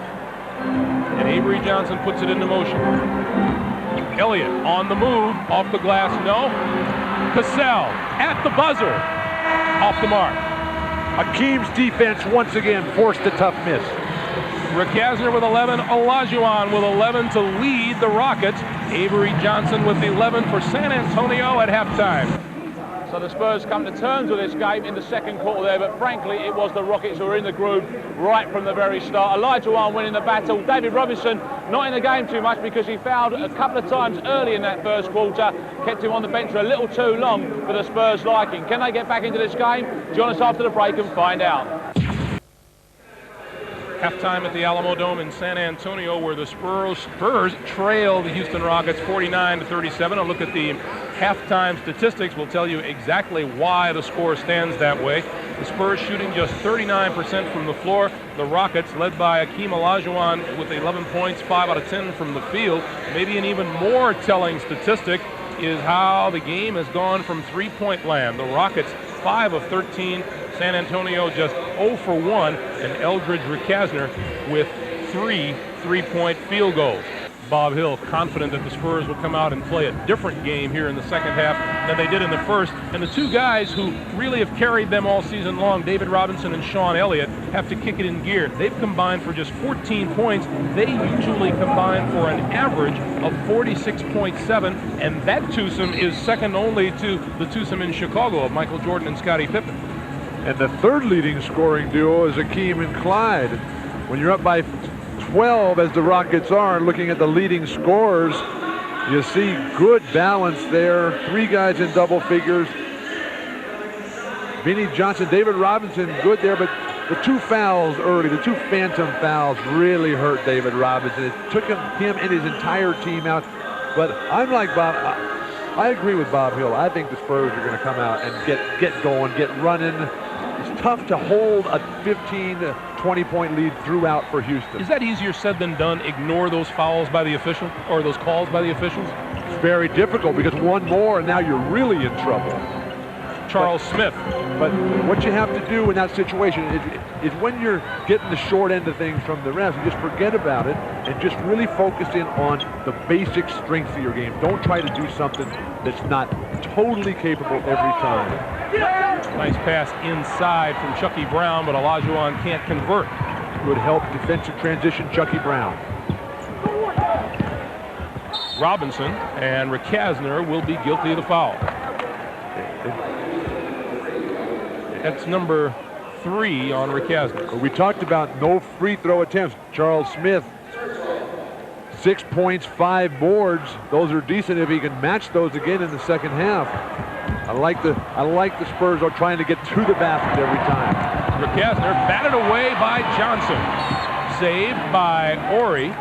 And Avery Johnson puts it into motion. Elliott on the move, off the glass, no. Cassell at the buzzer, off the mark. Akeem's defense once again forced a tough miss. Rickasner with 11, Olajuwon with 11 to lead the Rockets. Avery Johnson with 11 for San Antonio at halftime. So the Spurs come to terms with this game in the second quarter there, but frankly it was the Rockets who were in the groove right from the very start. Olajuwon winning the battle. David Robinson not in the game too much because he fouled a couple of times early in that first quarter, kept him on the bench for a little too long for the Spurs' liking. Can they get back into this game? Join us after the break and find out. Halftime at the Alamo Dome in San Antonio, where the Spurs trail the Houston Rockets 49-37. A look at the halftime statistics will tell you exactly why the score stands that way. The Spurs shooting just 39% from the floor. The Rockets, led by Akeem Olajuwon with 11 points, 5 out of 10 from the field. Maybe an even more telling statistic is how the game has gone from three-point land. The Rockets 5 of 13. San Antonio just 0 for 1, and Eldridge Rickasner with 3 three-point field goals. Bob Hill, confident that the Spurs will come out and play a different game here in the second half than they did in the first. And the two guys who really have carried them all season long, David Robinson and Sean Elliott, have to kick it in gear. They've combined for just 14 points. They usually combine for an average of 46.7, and that twosome is second only to the twosome in Chicago of Michael Jordan and Scottie Pippen. And the third leading scoring duo is Hakeem and Clyde. When you're up by 12, as the Rockets are, looking at the leading scorers, you see good balance there. Three guys in double figures. Vinnie Johnson, David Robinson, good there, but the two fouls early, the two phantom fouls really hurt David Robinson. It took him and his entire team out. But I'm like Bob, I agree with Bob Hill. I think the Spurs are going to come out and get going, get running. It's tough to hold a 15 to 20-point lead throughout for Houston. Is that easier said than done? Ignore those fouls by the official, or those calls by the officials? It's very difficult because one more and now you're really in trouble. Charles Smith. But what you have to do in that situation is when you're getting the short end of things from the refs, you just forget about it and just really focus in on the basic strengths of your game. Don't try to do something that's not totally capable every time. Nice pass inside from Chucky Brown, but Olajuwon can't convert. Good help, defensive transition, Chucky Brown. Robinson and Rakasner will be guilty of the foul. That's number 3 on Rakasner. We talked about no free throw attempts. Charles Smith, 6 points, 5 boards. Those are decent if he can match those again in the second half. I like the Spurs are trying to get to the basket every time. Rakasner batted away by Johnson. Saved by Ori.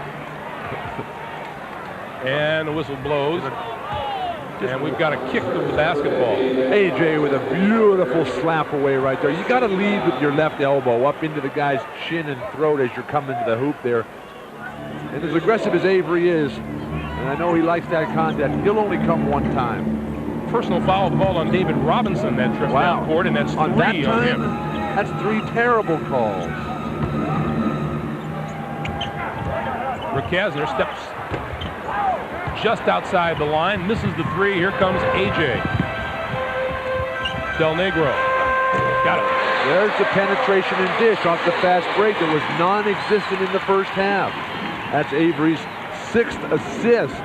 And the whistle blows. And we've got a kick of the basketball. AJ with a beautiful slap away right there. You got to lead with your left elbow up into the guy's chin and throat as you're coming to the hoop there. And as aggressive as Avery is, and I know he likes that contact, he'll only come one time. Personal foul called on David Robinson that trip down court, and that's 3 on that time, on him. That's 3 terrible calls. Rakasner steps just outside the line, misses the 3. Here comes AJ. Del Negro. Got it. There's the penetration and dish off the fast break that was non-existent in the first half. That's Avery's 6th assist.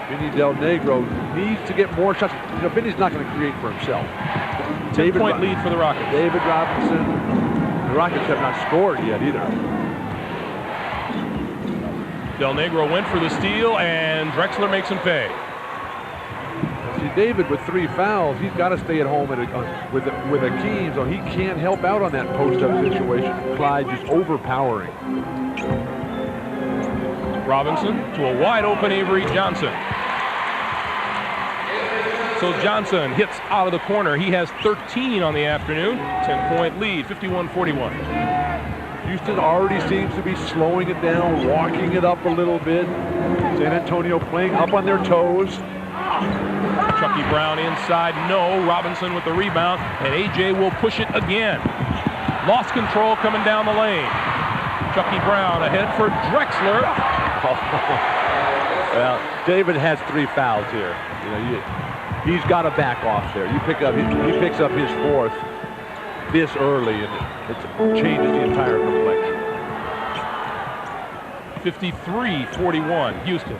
Vinny Del Negro needs to get more shots. You know, Vinny's not going to create for himself. 10-point lead for the Rockets. David Robinson. The Rockets have not scored yet either. Del Negro went for the steal, and Drexler makes him pay. See, David with 3 fouls, he's got to stay at home with Hakeem, so he can't help out on that post-up situation. Clyde just overpowering. Robinson to a wide-open Avery Johnson. So Johnson hits out of the corner. He has 13 on the afternoon. 10-point lead, 51-41. Houston already seems to be slowing it down, walking it up a little bit. San Antonio playing up on their toes. Chucky Brown inside, no. Robinson with the rebound, and AJ will push it again. Lost control coming down the lane. Chucky Brown ahead for Drexler. Well, David has 3 fouls here. You know, he's got to back off there. He picks up his 4th this early, and it changes the entire complexion. 53-41, Houston.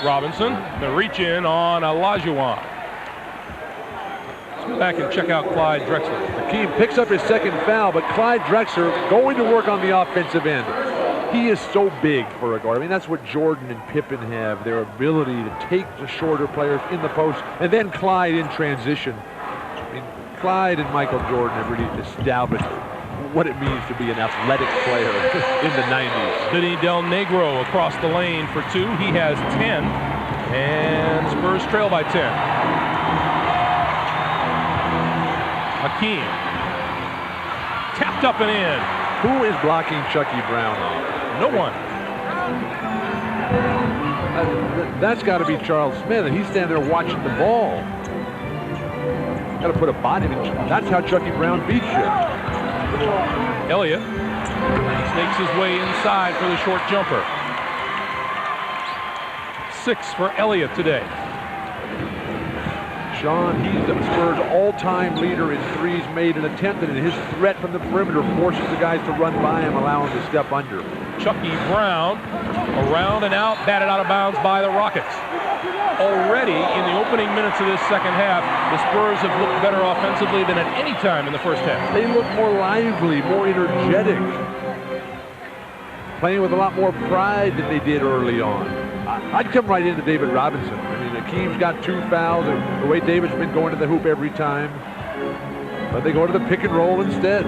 Robinson, the reach in on Olajuwon. Let's go back and check out Clyde Drexler. Hakeem picks up his 2nd foul, but Clyde Drexler going to work on the offensive end. He is so big for a guard. I mean, that's what Jordan and Pippen have, their ability to take the shorter players in the post, and then Clyde in transition. I mean, Clyde and Michael Jordan have really established what it means to be an athletic player in the 90s. Vinny Del Negro across the lane for 2. He has 10, and Spurs trail by 10. Hakeem. Tapped up and in. Who is blocking Chucky Brown? No one. That's got to be Charles Smith, and he's standing there watching the ball. Got to put a body in. That's how Chucky Brown beats you. Elliott snakes his way inside for the short jumper. 6 for Elliott today. Sean, he's the Spurs' all-time leader in threes made and attempted, and his threat from the perimeter forces the guys to run by him, allow him to step under. Chucky Brown, around and out, batted out of bounds by the Rockets. Already in the opening minutes of this second half, the Spurs have looked better offensively than at any time in the first half. They look more lively, more energetic, playing with a lot more pride than they did early on. I'd come right into David Robinson. I mean, Akeem's got 2 fouls, and the way David's been going to the hoop every time, but they go to the pick and roll instead.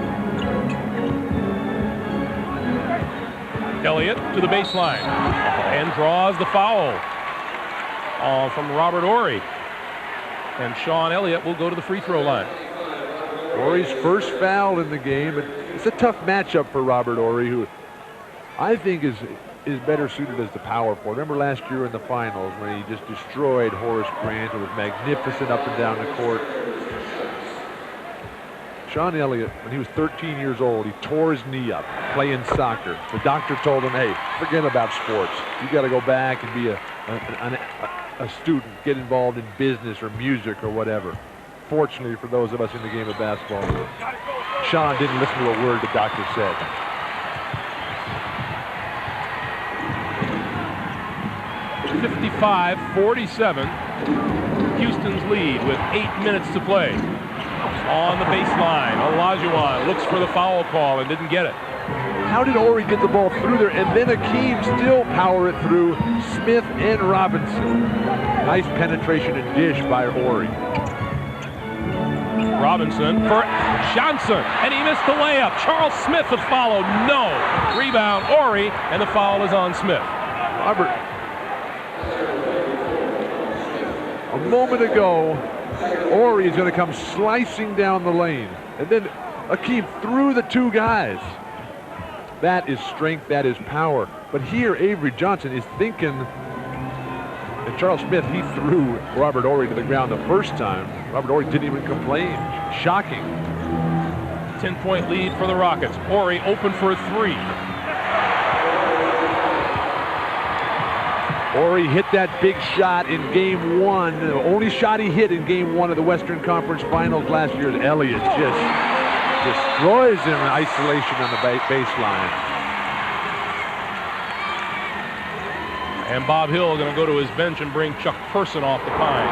Elliott to the baseline and draws the foul from Robert Horry. And Sean Elliott will go to the free throw line. Horry's first foul in the game. It's a tough matchup for Robert Horry, who I think is better suited as the power forward. Remember last year in the finals when he just destroyed Horace Grant and was magnificent up and down the court. Sean Elliott, when he was 13 years old, he tore his knee up playing soccer. The doctor told him, hey, forget about sports. You got to go back and be a student, get involved in business or music or whatever. Fortunately for those of us in the game of basketball, Sean didn't listen to a word the doctor said. .55-47, Houston's lead with 8 minutes to play. On the baseline, Olajuwon looks for the foul call and didn't get it. How did Horry get the ball through there and then Akeem still power it through Smith and Robinson? Nice penetration and dish by Horry. Robinson for Johnson, and he missed the layup. Charles Smith had followed. No. Rebound, Horry, and the foul is on Smith. Robert, a moment ago, Horry is going to come slicing down the lane. And then Akeem threw the 2 guys. That is strength, that is power. But here, Avery Johnson is thinking, and Charles Smith, he threw Robert Horry to the ground the first time. Robert Horry didn't even complain. Shocking. 10-point lead for the Rockets. Horry open for a 3. Horry hit that big shot in game 1. The only shot he hit in game 1 of the Western Conference Finals last year. Elliott just destroys him in isolation on the baseline. And Bob Hill going to go to his bench and bring Chuck Person off the pine.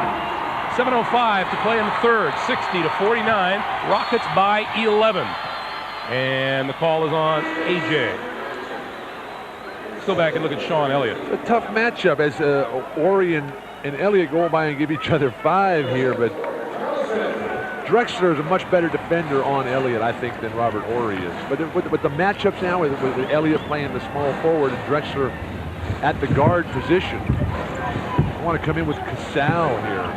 7:05 to play in the third. 60-49. Rockets by 11. And the call is on A.J. Let's go back and look at Sean Elliott. It's a tough matchup as Horry and Elliott go by and give each other 5 here, but Drexler is a much better defender on Elliott, I think, than Robert Horry is. But with the matchups now, with Elliott playing the small forward and Drexler at the guard position, I want to come in with Casal here.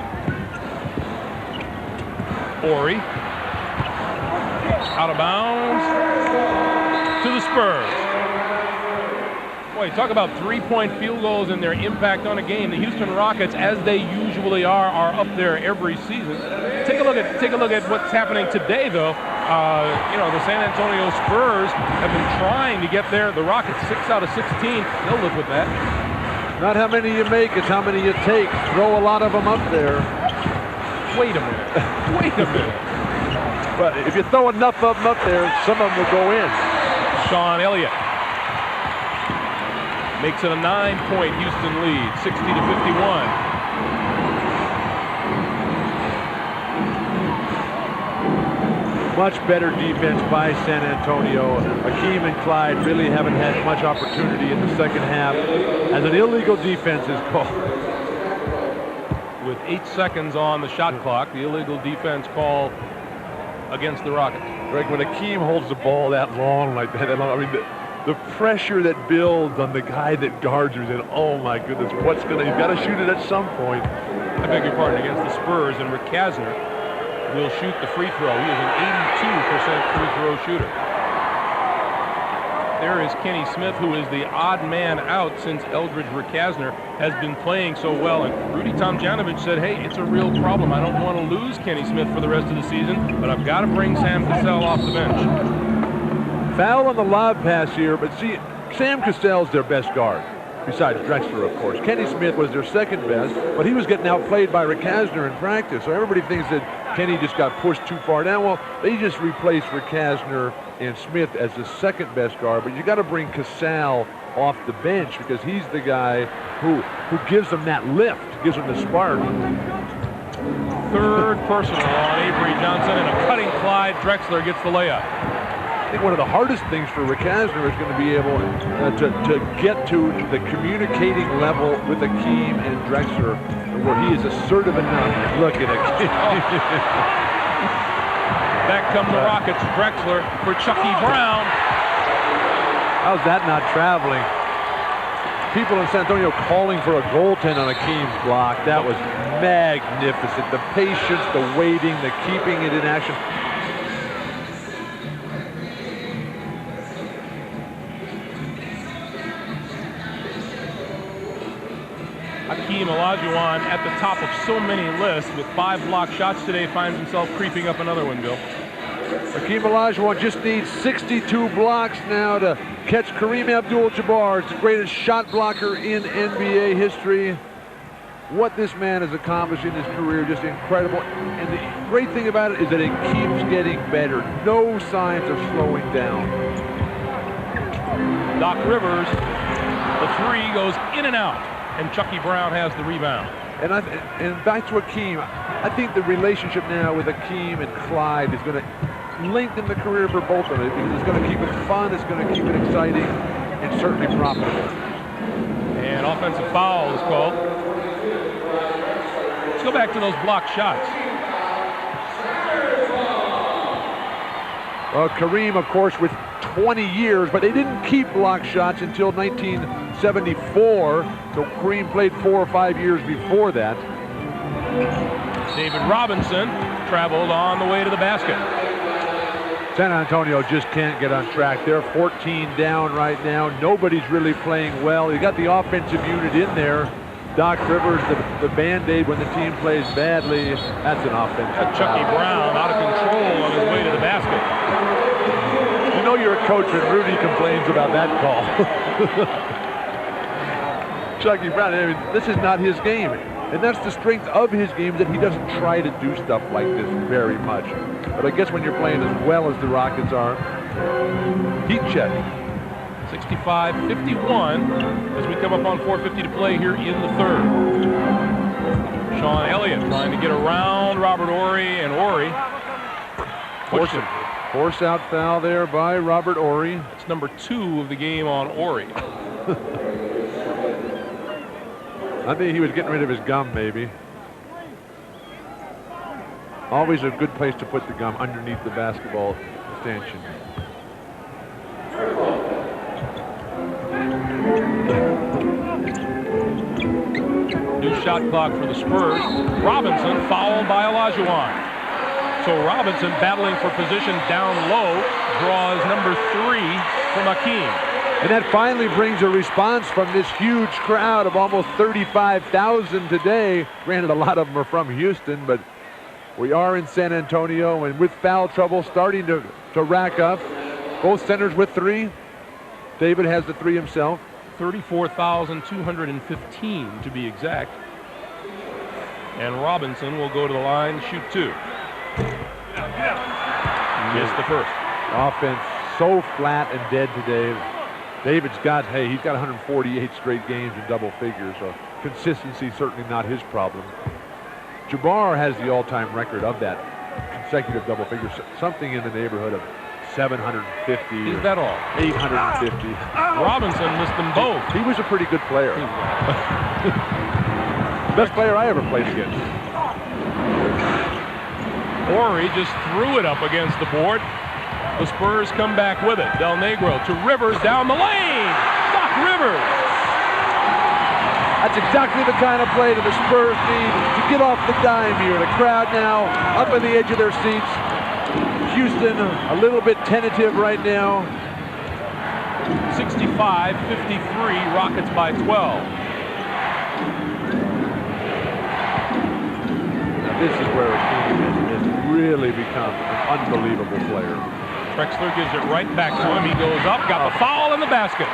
Horry out of bounds to the Spurs. Boy, talk about 3-point field goals and their impact on a game. The Houston Rockets, as they usually are up there every season. Take a look at what's happening today, though. The San Antonio Spurs have been trying to get there. The Rockets 6 out of 16. They'll live with that. Not how many you make, it's how many you take. Throw a lot of them up there. Wait a minute. Wait a minute. But if you throw enough of them up there, some of them will go in. Sean Elliott makes it a 9-point Houston lead, 60-51. Much better defense by San Antonio. Akeem and Clyde really haven't had much opportunity in the second half as an illegal defense is called. With 8 seconds on the shot clock, the illegal defense call against the Rockets. Greg, when Akeem holds the ball that long like that, I mean, the pressure that builds on the guy that guards him, and oh my goodness, he's got to shoot it at some point. I beg your pardon, against the Spurs, and Rick Kasner will shoot the free throw. He is an 82% free throw shooter. There is Kenny Smith, who is the odd man out since Eldridge Rickasner has been playing so well. And Rudy Tomjanovich said, hey, it's a real problem. I don't want to lose Kenny Smith for the rest of the season, but I've got to bring Sam Cassell off the bench. Foul on the lob pass here, but see, Sam Cassell's their best guard. besides Drexler, of course. Kenny Smith was their second best, but he was getting outplayed by Rick Hasner in practice. So everybody thinks that Kenny just got pushed too far down. Well, they just replaced Rick Hasner and Smith as the second best guard, but you got to bring Casal off the bench because he's the guy who gives them that lift, gives them the spark. Third personal on Avery Johnson, and a cutting Clyde Drexler gets the layup. I think one of the hardest things for Rick Hasner is going to be able to get to the communicating level with Akeem and Drexler, where he is assertive enough. Look at it. Back come the Rockets. Drexler for Chucky Brown. How's that not traveling? People in San Antonio calling for a goaltend on Akeem's block. That was magnificent. The patience, the waiting, the keeping it in action. Hakeem Olajuwon at the top of so many lists with 5 block shots today, finds himself creeping up another one, Bill. Hakeem Olajuwon just needs 62 blocks now to catch Kareem Abdul-Jabbar. It's the greatest shot blocker in NBA history. What this man has accomplished in his career, just incredible. And the great thing about it is that it keeps getting better. No signs of slowing down. Doc Rivers, the 3 goes in and out, and Chucky Brown has the rebound. And back to Akeem, I think the relationship now with Akeem and Clyde is going to lengthen the career for both of them because it's going to keep it fun, it's going to keep it exciting, and certainly profitable. And offensive foul is called. Let's go back to those blocked shots. Kareem, of course, with 20 years, but they didn't keep block shots until 1974. So Kareem played 4 or 5 years before that. David Robinson traveled on the way to the basket. San Antonio just can't get on track. They're 14 down right now. Nobody's really playing well. You got the offensive unit in there. Doc Rivers, the Band-Aid when the team plays badly. That's an offensive. Chucky Brown out of control on his way to the basket. You know you're a coach when Rudy complains about that call. Chucky Brown, I mean, this is not his game. And that's the strength of his game, that he doesn't try to do stuff like this very much. But I guess when you're playing as well as the Rockets are, heat check. 65-51 as we come up on 4:50 to play here in the third. Sean Elliott trying to get around Robert Horry, and Horry Force out foul there by Robert Horry. It's number 2 of the game on Horry. I think he was getting rid of his gum, maybe. Always a good place to put the gum, underneath the basketball stanchion. New shot clock for the Spurs. Robinson fouled by Olajuwon. So Robinson, battling for position down low, draws number 3 from Akeem. And that finally brings a response from this huge crowd of almost 35,000 today. Granted, a lot of them are from Houston, but we are in San Antonio, and with foul trouble starting to rack up. Both centers with 3. David has the 3 himself. 34,215 to be exact. And Robinson will go to the line, shoot 2. Missed the first. Offense so flat and dead today. David's got, he's got 148 straight games in double figures, so consistency certainly not his problem. Jabbar has the all-time record of that consecutive double figures, something in the neighborhood of 750. Is that all? 850. Robinson missed them both. He was a pretty good player. Best player I ever played against. Horry just threw it up against the board. The Spurs come back with it. Del Negro to Rivers down the lane. Doc Rivers. That's exactly the kind of play that the Spurs need to get off the dime here. The crowd now up on the edge of their seats. Houston a little bit tentative right now. 65-53, Rockets by 12. Now this is where Akeem has really become an unbelievable player. Drexler gives it right back to him. He goes up, got the foul in the basket.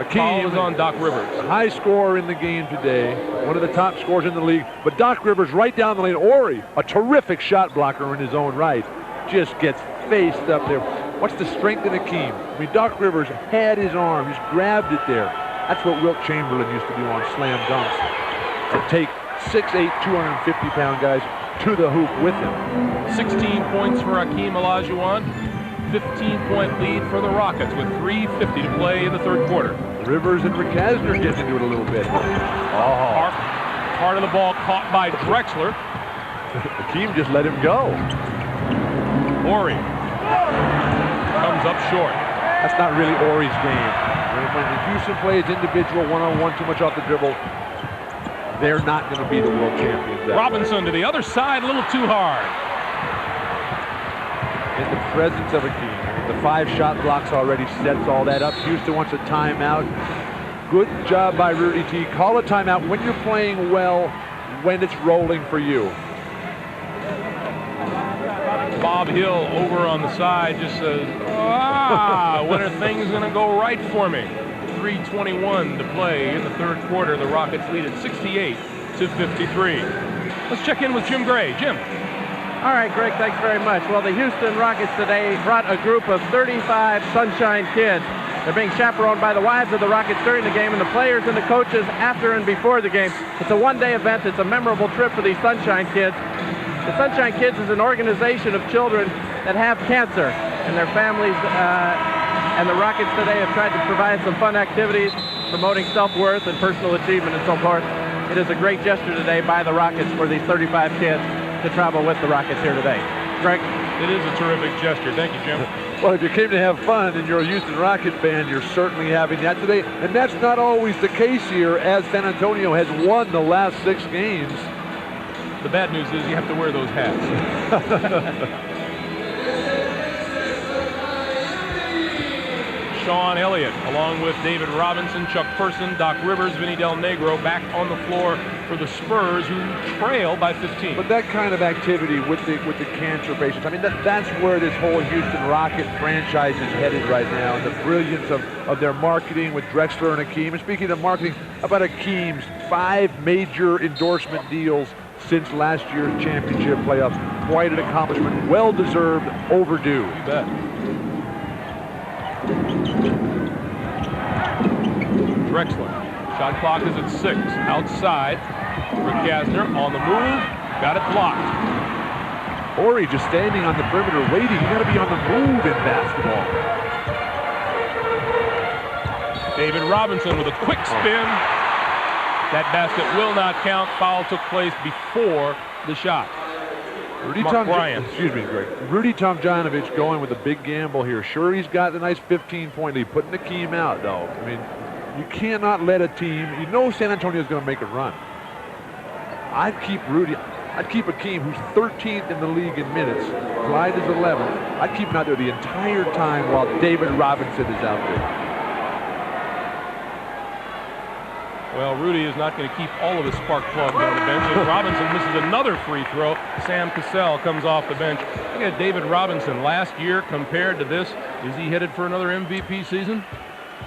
Foul is on Doc Rivers. High scorer in the game today, one of the top scorers in the league. But Doc Rivers right down the lane. Ori, a terrific shot blocker in his own right, just gets faced up there. What's the strength in Akeem? I mean, Doc Rivers had his arm. He's grabbed it there. That's what Wilt Chamberlain used to do on slam dunks. To take 6'8", 250-pound guys to the hoop with him. 16 points for Hakeem Olajuwon. 15-point lead for the Rockets with 3:50 to play in the third quarter. Rivers and Ricasner getting into it a little bit. Part of the ball caught by Drexler. Hakeem just let him go. Ori comes up short. That's not really Ori's game. When Houston plays individual one-on-one too much off the dribble, they're not going to be the world champions. Robinson to the other side, a little too hard. In the presence of Akeem. The 5 shot blocks already sets all that up. Houston wants a timeout. Good job by Rudy T. Call a timeout when you're playing well, when it's rolling for you. Bob Hill over on the side just says, when are things going to go right for me? 3:21 to play in the third quarter. The Rockets lead at 68-53. Let's check in with Jim Gray. Jim. All right, Greg, thanks very much. Well, the Houston Rockets today brought a group of 35 Sunshine kids. They're being chaperoned by the wives of the Rockets during the game and the players and the coaches after and before the game. It's a one-day event. It's a memorable trip for these Sunshine Kids. The Sunshine Kids is an organization of children that have cancer, and their families and the Rockets today have tried to provide some fun activities, promoting self-worth and personal achievement and so forth. It is a great gesture today by the Rockets for these 35 kids to travel with the Rockets here today. Greg? It is a terrific gesture. Thank you, Jim. Well, if you came to have fun and you're a Houston Rocket fan, you're certainly having that today. And that's not always the case here, as San Antonio has won the last 6 games. The bad news is you have to wear those hats. Sean Elliott, along with David Robinson, Chuck Person, Doc Rivers, Vinny Del Negro, back on the floor for the Spurs, who trail by 15. But that kind of activity with the cancer patients, I mean, that's where this whole Houston Rocket franchise is headed right now, and the brilliance of their marketing with Drexler and Akeem. And speaking of marketing, how about Akeem's 5 major endorsement deals since last year's championship playoffs? Quite an accomplishment, well-deserved, overdue. You bet. Drexler. Shot clock is at 6. Outside. Ricasner on the move. Got it blocked. Ori just standing on the perimeter waiting. You got to be on the move in basketball. David Robinson with a quick spin. That basket will not count. Foul took place before the shot. Rudy Tomjanovich going with a big gamble here. Sure, he's got the nice 15-point lead, putting Akeem out, though. I mean, you cannot let a team, you know San Antonio is going to make a run. I'd keep Akeem, who's 13th in the league in minutes. Clyde is 11th. I'd keep him out there the entire time while David Robinson is out there. Well, Rudy is not going to keep all of his spark plugs on the bench. As Robinson misses another free throw, Sam Cassell comes off the bench. Look at David Robinson last year compared to this. Is he headed for another MVP season?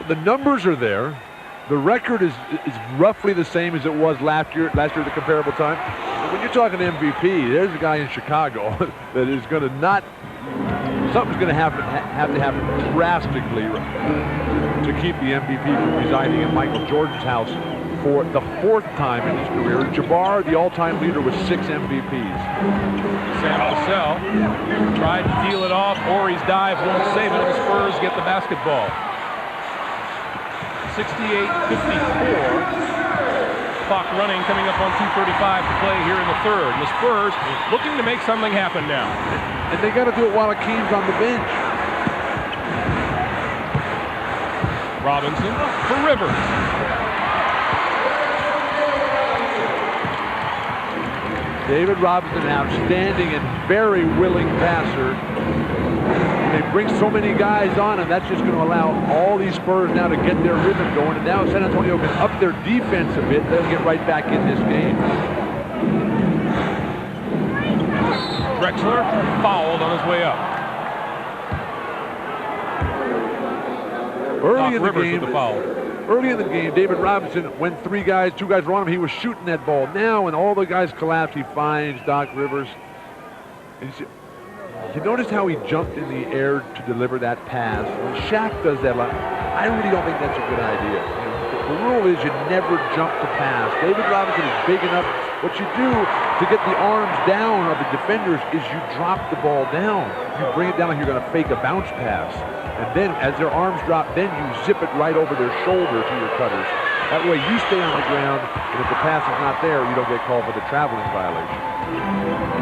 The numbers are there. The record is roughly the same as it was last year at the comparable time. But when you're talking MVP, there's a guy in Chicago that is going to not. Something's going to have to happen drastically to keep the MVP from residing in Michael Jordan's house for the 4th time in his career. Jabbar, the all-time leader, with 6 MVPs. Sam Cassell tried to deal it off. Ori's dive won't save it. The Spurs get the basketball. 68-54. Clock running, coming up on 2:35 to play here in the third. And the Spurs looking to make something happen now. And they got to do it while Akeem's on the bench. Robinson for Rivers. David Robinson, an outstanding and very willing passer. They bring so many guys on, and that's just going to allow all these Spurs now to get their rhythm going. And now San Antonio can up their defense a bit. They'll get right back in this game. Drexler fouled on his way up. Early in the game, with the foul. Early in the game, David Robinson, when two guys were on him, he was shooting that ball. Now, when all the guys collapse, he finds Doc Rivers. And you notice how he jumped in the air to deliver that pass. When Shaq does that, I really don't think that's a good idea. You know, the rule is you never jump to pass. David Robinson is big enough. What you do to get the arms down of the defenders is you drop the ball down. You bring it down like you're going to fake a bounce pass. And then as their arms drop, then you zip it right over their shoulder to your cutters. That way you stay on the ground, and if the pass is not there, you don't get called for the traveling violation.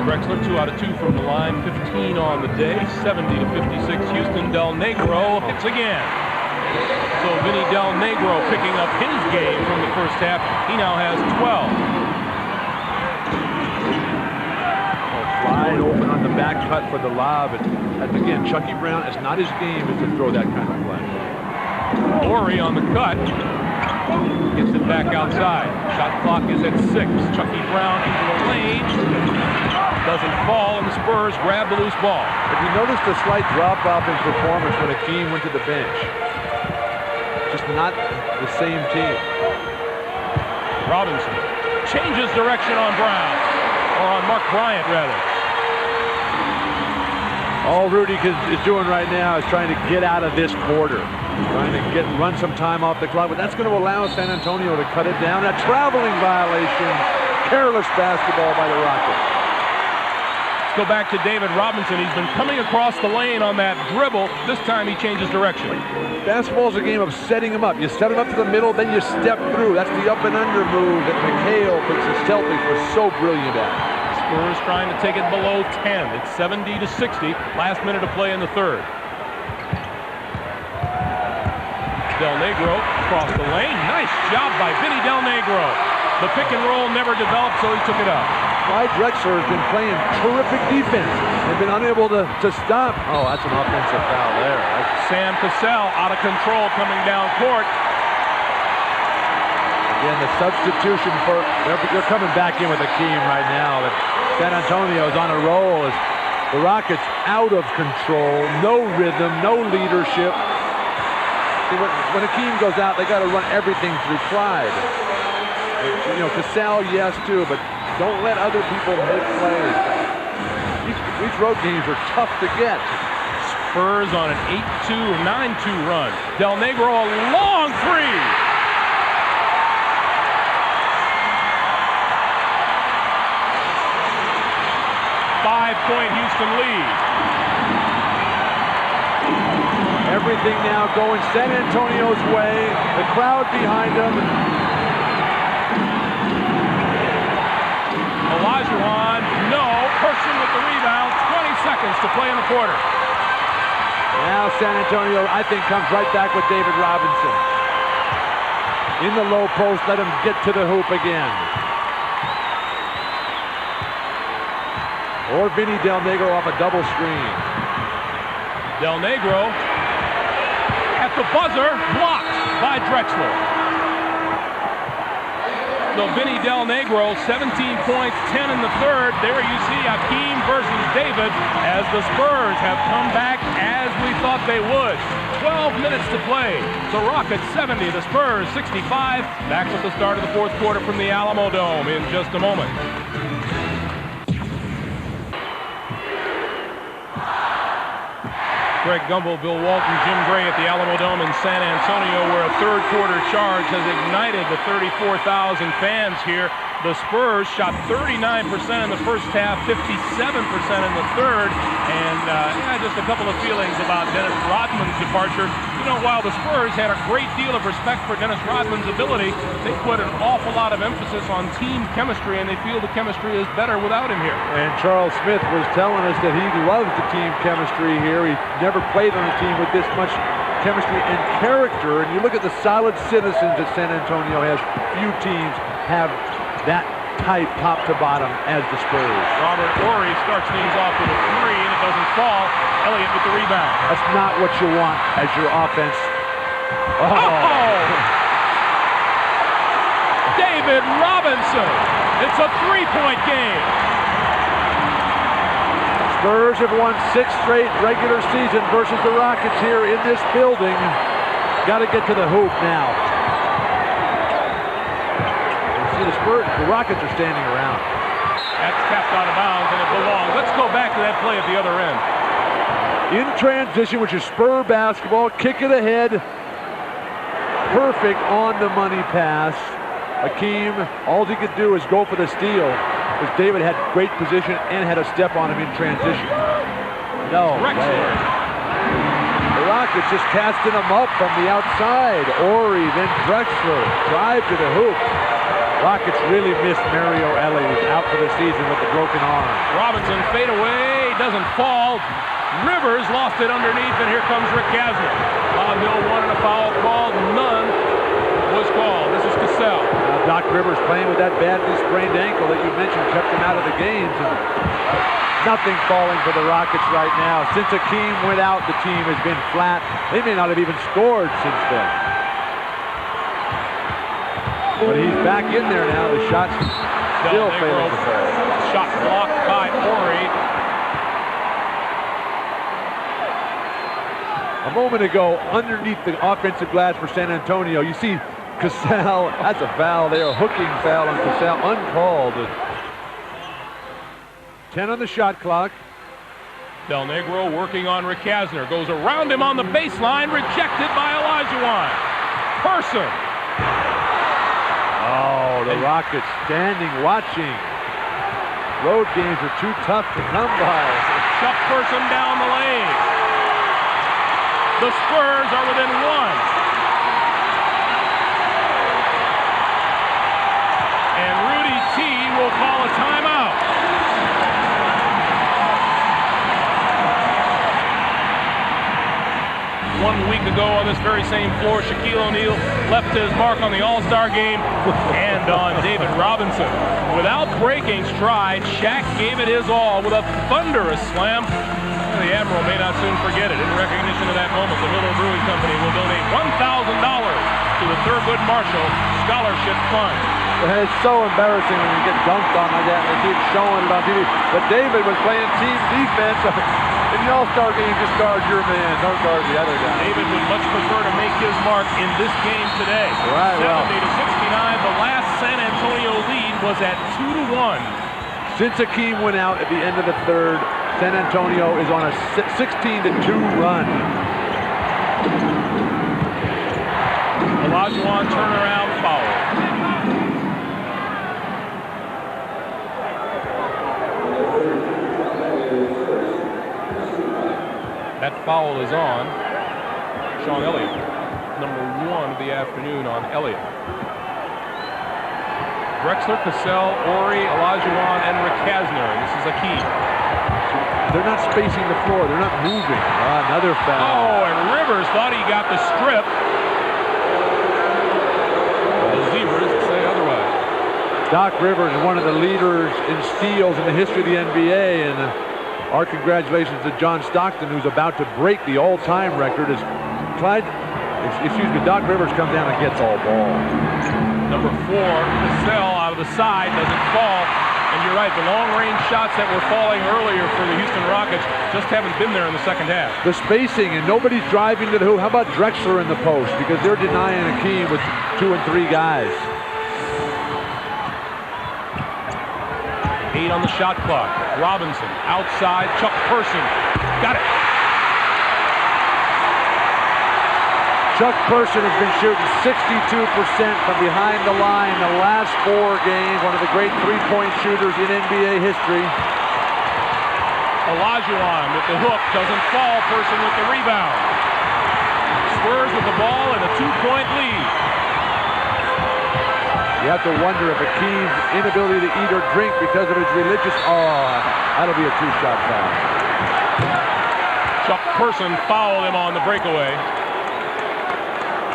Drexler 2 out of 2 from the line, 15 on the day, 70-56. Houston. Del Negro hits again. So Vinny Del Negro picking up his game from the first half. He now has 12. Wide open on the back cut for the lob. And again, Chucky Brown, it's not his game is to throw that kind of play. Ori on the cut. Gets it back outside. Shot clock is at 6. Chucky Brown into the lane. Doesn't fall, and the Spurs grab the loose ball. If you noticed a slight drop-off in performance when Akeem went to the bench. Just not the same team. Robinson changes direction on Brown. Or on Mark Bryant, rather. All Rudy is doing right now is trying to get out of this quarter. Trying to run some time off the clock, but that's going to allow San Antonio to cut it down. A traveling violation. Careless basketball by the Rockets. Let's go back to David Robinson. He's been coming across the lane on that dribble. This time he changes direction. Basketball's a game of setting them up. You set them up to the middle, then you step through. That's the up and under move that McHale thinks the Celtics were so brilliant at. Spurs trying to take it below 10. It's 70-60. Last minute to play in the third. Del Negro across the lane. Nice job by Vinny Del Negro. The pick and roll never developed, so he took it up. Clyde Drexler has been playing terrific defense. They've been unable to stop. Oh, that's an offensive foul there. Sam Cassell out of control coming down court. Again, the substitution for, they're coming back in with Akeem right now. But San Antonio is on a roll as the Rockets out of control. No rhythm, no leadership. See, when Akeem goes out, they got to run everything through Clyde. You know, Cassell, yes, too, but don't let other people make plays. These road games are tough to get. Spurs on an 8-2 or 9-2 run. Del Negro a long three. Five-point Houston lead. Everything now going San Antonio's way. The crowd behind them. Olajuwon, no. Person with the rebound. 20 seconds to play in the quarter. Now San Antonio, I think, comes right back with David Robinson. In the low post, let him get to the hoop again. Or Vinny Del Negro off a double screen. Del Negro at the buzzer, blocked by Drexler. So Vinny Del Negro, 17 points, 10 in the third. There you see Akeem versus David as the Spurs have come back as we thought they would. 12 minutes to play. The Rockets 70, the Spurs 65. Back with the start of the fourth quarter from the Alamo Dome in just a moment. Greg Gumbel, Bill Walton, Jim Gray at the Alamo Dome in San Antonio, where a third quarter charge has ignited the 34,000 fans here. The Spurs shot 39% in the first half, 57% in the third, and just a couple of feelings about Dennis Rodman's departure. You know, while the Spurs had a great deal of respect for Dennis Rodman's ability, they put an awful lot of emphasis on team chemistry, and they feel the chemistry is better without him here. And Charles Smith was telling us that he loves the team chemistry here. He never played on a team with this much chemistry and character. And you look at the solid citizens that San Antonio has. Few teams have that type top to bottom as the Spurs. Robert Horry starts things off with a three, and it doesn't fall. Elliott with the rebound. That's not what you want as your offense. David Robinson. It's a three-point game. Spurs have won 6 straight regular season versus the Rockets here in this building. Got to get to the hoop now. See, the Rockets are standing around. That's tapped out of bounds, and it belongs. Let's go back to that play at the other end. In transition, which is Spur basketball, kick it ahead. Perfect on-the-money pass. Hakeem, all he could do is go for the steal, because David had great position and had a step on him in transition. No way. The Rockets just casting him up from the outside. Ori, then Drexler, drive to the hoop. Rockets really missed Mario Ellie, who's out for the season with the broken arm. Robinson fade away, doesn't fall. Rivers lost it underneath, and here comes Rick Gasner. Bob Hill wanted a foul called, none was called. This is Cassell. Doc Rivers playing with that badly sprained ankle that you mentioned kept him out of the games. And nothing falling for the Rockets right now. Since Hakeem went out, the team has been flat. They may not have even scored since then. But he's back in there now. The shot's still failing to fall. Shot blocked by Ori. A moment ago, underneath the offensive glass for San Antonio, you see Cassell. That's a foul there. A hooking foul on Cassell, uncalled. 10 on the shot clock. Del Negro working on Rick Kasner. Goes around him on the baseline. Rejected by Olajuwon. Person. Oh, the Rockets standing, watching. Road games are too tough to come by. Chuck Person down the lane. The Spurs are within one. And Rudy T will call a timeout. One week ago on this very same floor, Shaquille O'Neal left his mark on the All-Star game and on David Robinson. Without breaking stride, Shaq gave it his all with a thunderous slam. The Admiral may not soon forget it. In recognition of that moment, the Miller Brewing Company will donate $1,000 to the Thurgood Marshall Scholarship Fund. It's so embarrassing when you get dunked on like that and they keep showing it on TV. But David was playing team defense. In the All-Star game, just guard your man, don't guard the other guy. David would much prefer to make his mark in this game today. Right, 70-69. The last San Antonio lead was at 2-1. Since Hakeem went out at the end of the third, San Antonio is on a 16-2 run. Olajuwon turnaround foul. That foul is on Sean Elliott, number 1 of the afternoon on Elliott. Drexler, Cassell, Ori, Olajuwon, and Rick Kasner. This is a key. They're not spacing the floor. They're not moving. Another foul. Oh, and Rivers thought he got the strip. The Zebras say otherwise. Doc Rivers is one of the leaders in steals in the history of the NBA, and our congratulations to John Stockton, who's about to break the all-time record. As Doc Rivers comes down and gets all ball. Number 4, Cassell out of the side, doesn't fall. And you're right, the long-range shots that were falling earlier for the Houston Rockets just haven't been there in the second half. The spacing, and nobody's driving to the hoop. How about Drexler in the post? Because they're denying Hakeem with 2 and 3 guys. 8 on the shot clock. Robinson outside. Chuck Person got it. Chuck Person has been shooting 62% from behind the line the last 4 games. One of the great three-point shooters in NBA history. Olajuwon with the hook, doesn't fall. Person with the rebound. Spurs with the ball and a 2-point lead. You have to wonder if Hakeem's inability to eat or drink because of his religious... Oh, that'll be a 2-shot foul. Chuck Person fouled him on the breakaway.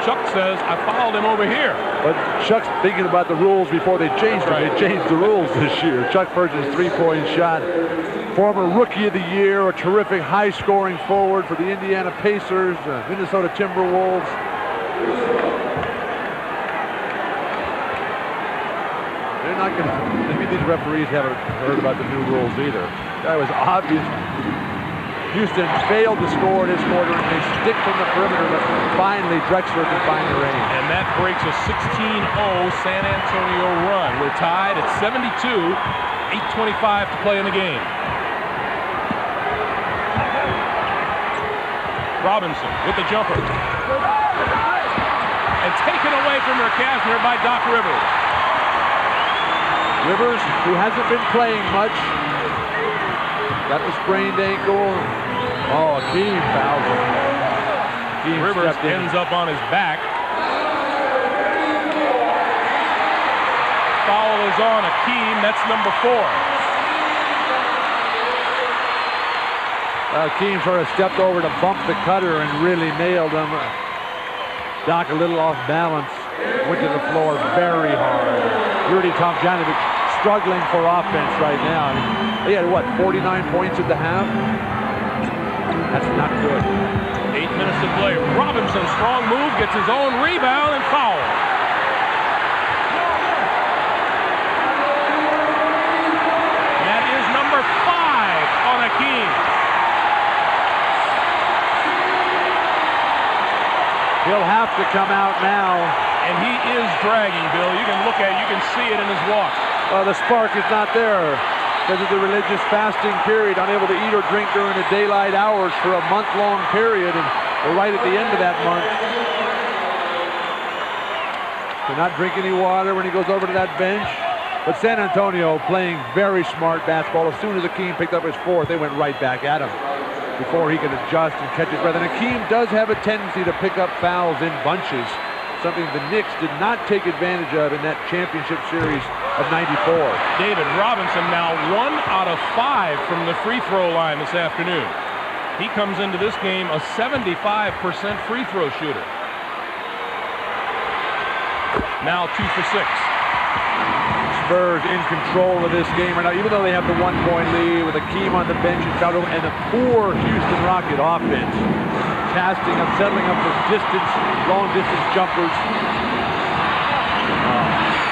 Chuck says, I fouled him over here. But Chuck's thinking about the rules before they changed them. Right. They changed the rules this year. Chuck Person's 3-point shot. Former Rookie of the Year, a terrific high-scoring forward for the Indiana Pacers, Minnesota Timberwolves. They're not going to... Maybe these referees haven't heard about the new rules either. That was obvious. Houston failed to score in this quarter, and they stick from the perimeter, but finally Drexler can find the range. And that that breaks a 16-0 San Antonio run. We're tied at 72, 8:25 to play in the game. Robinson with the jumper. And taken away from Mercasner by Doc Rivers. Rivers, who hasn't been playing much, got the sprained ankle. Oh, Akeem fouls him. Akeem Rivers ends up on his back. Foul is on Akeem. That's number 4. Akeem sort of stepped over to bump the cutter and really nailed him. Doc a little off balance, went to the floor very hard. Rudy Tomjanovic struggling for offense right now. I mean, they had, what, 49 points at the half? That's not good. 8 minutes to play. Robinson, strong move, gets his own rebound and foul. That is number 5 on Akeem. He'll have to come out now. And he is dragging, Bill. You can look at it, you can see it in his walk. The spark is not there because of the religious fasting period, unable to eat or drink during the daylight hours for a month-long period, and we're right at the end of that month. To not drink any water when he goes over to that bench. But San Antonio playing very smart basketball. As soon as Akeem picked up his 4th, they went right back at him before he could adjust and catch his breath. And Akeem does have a tendency to pick up fouls in bunches, something the Knicks did not take advantage of in that championship series of '94. David Robinson now 1 out of 5 from the free throw line this afternoon. He comes into this game a 75% free throw shooter. Now 2 for 6. Spurs in control of this game right now, even though they have the 1-point lead with Akeem on the bench and the poor Houston Rocket offense. Casting up, settling up for distance, long distance jumpers.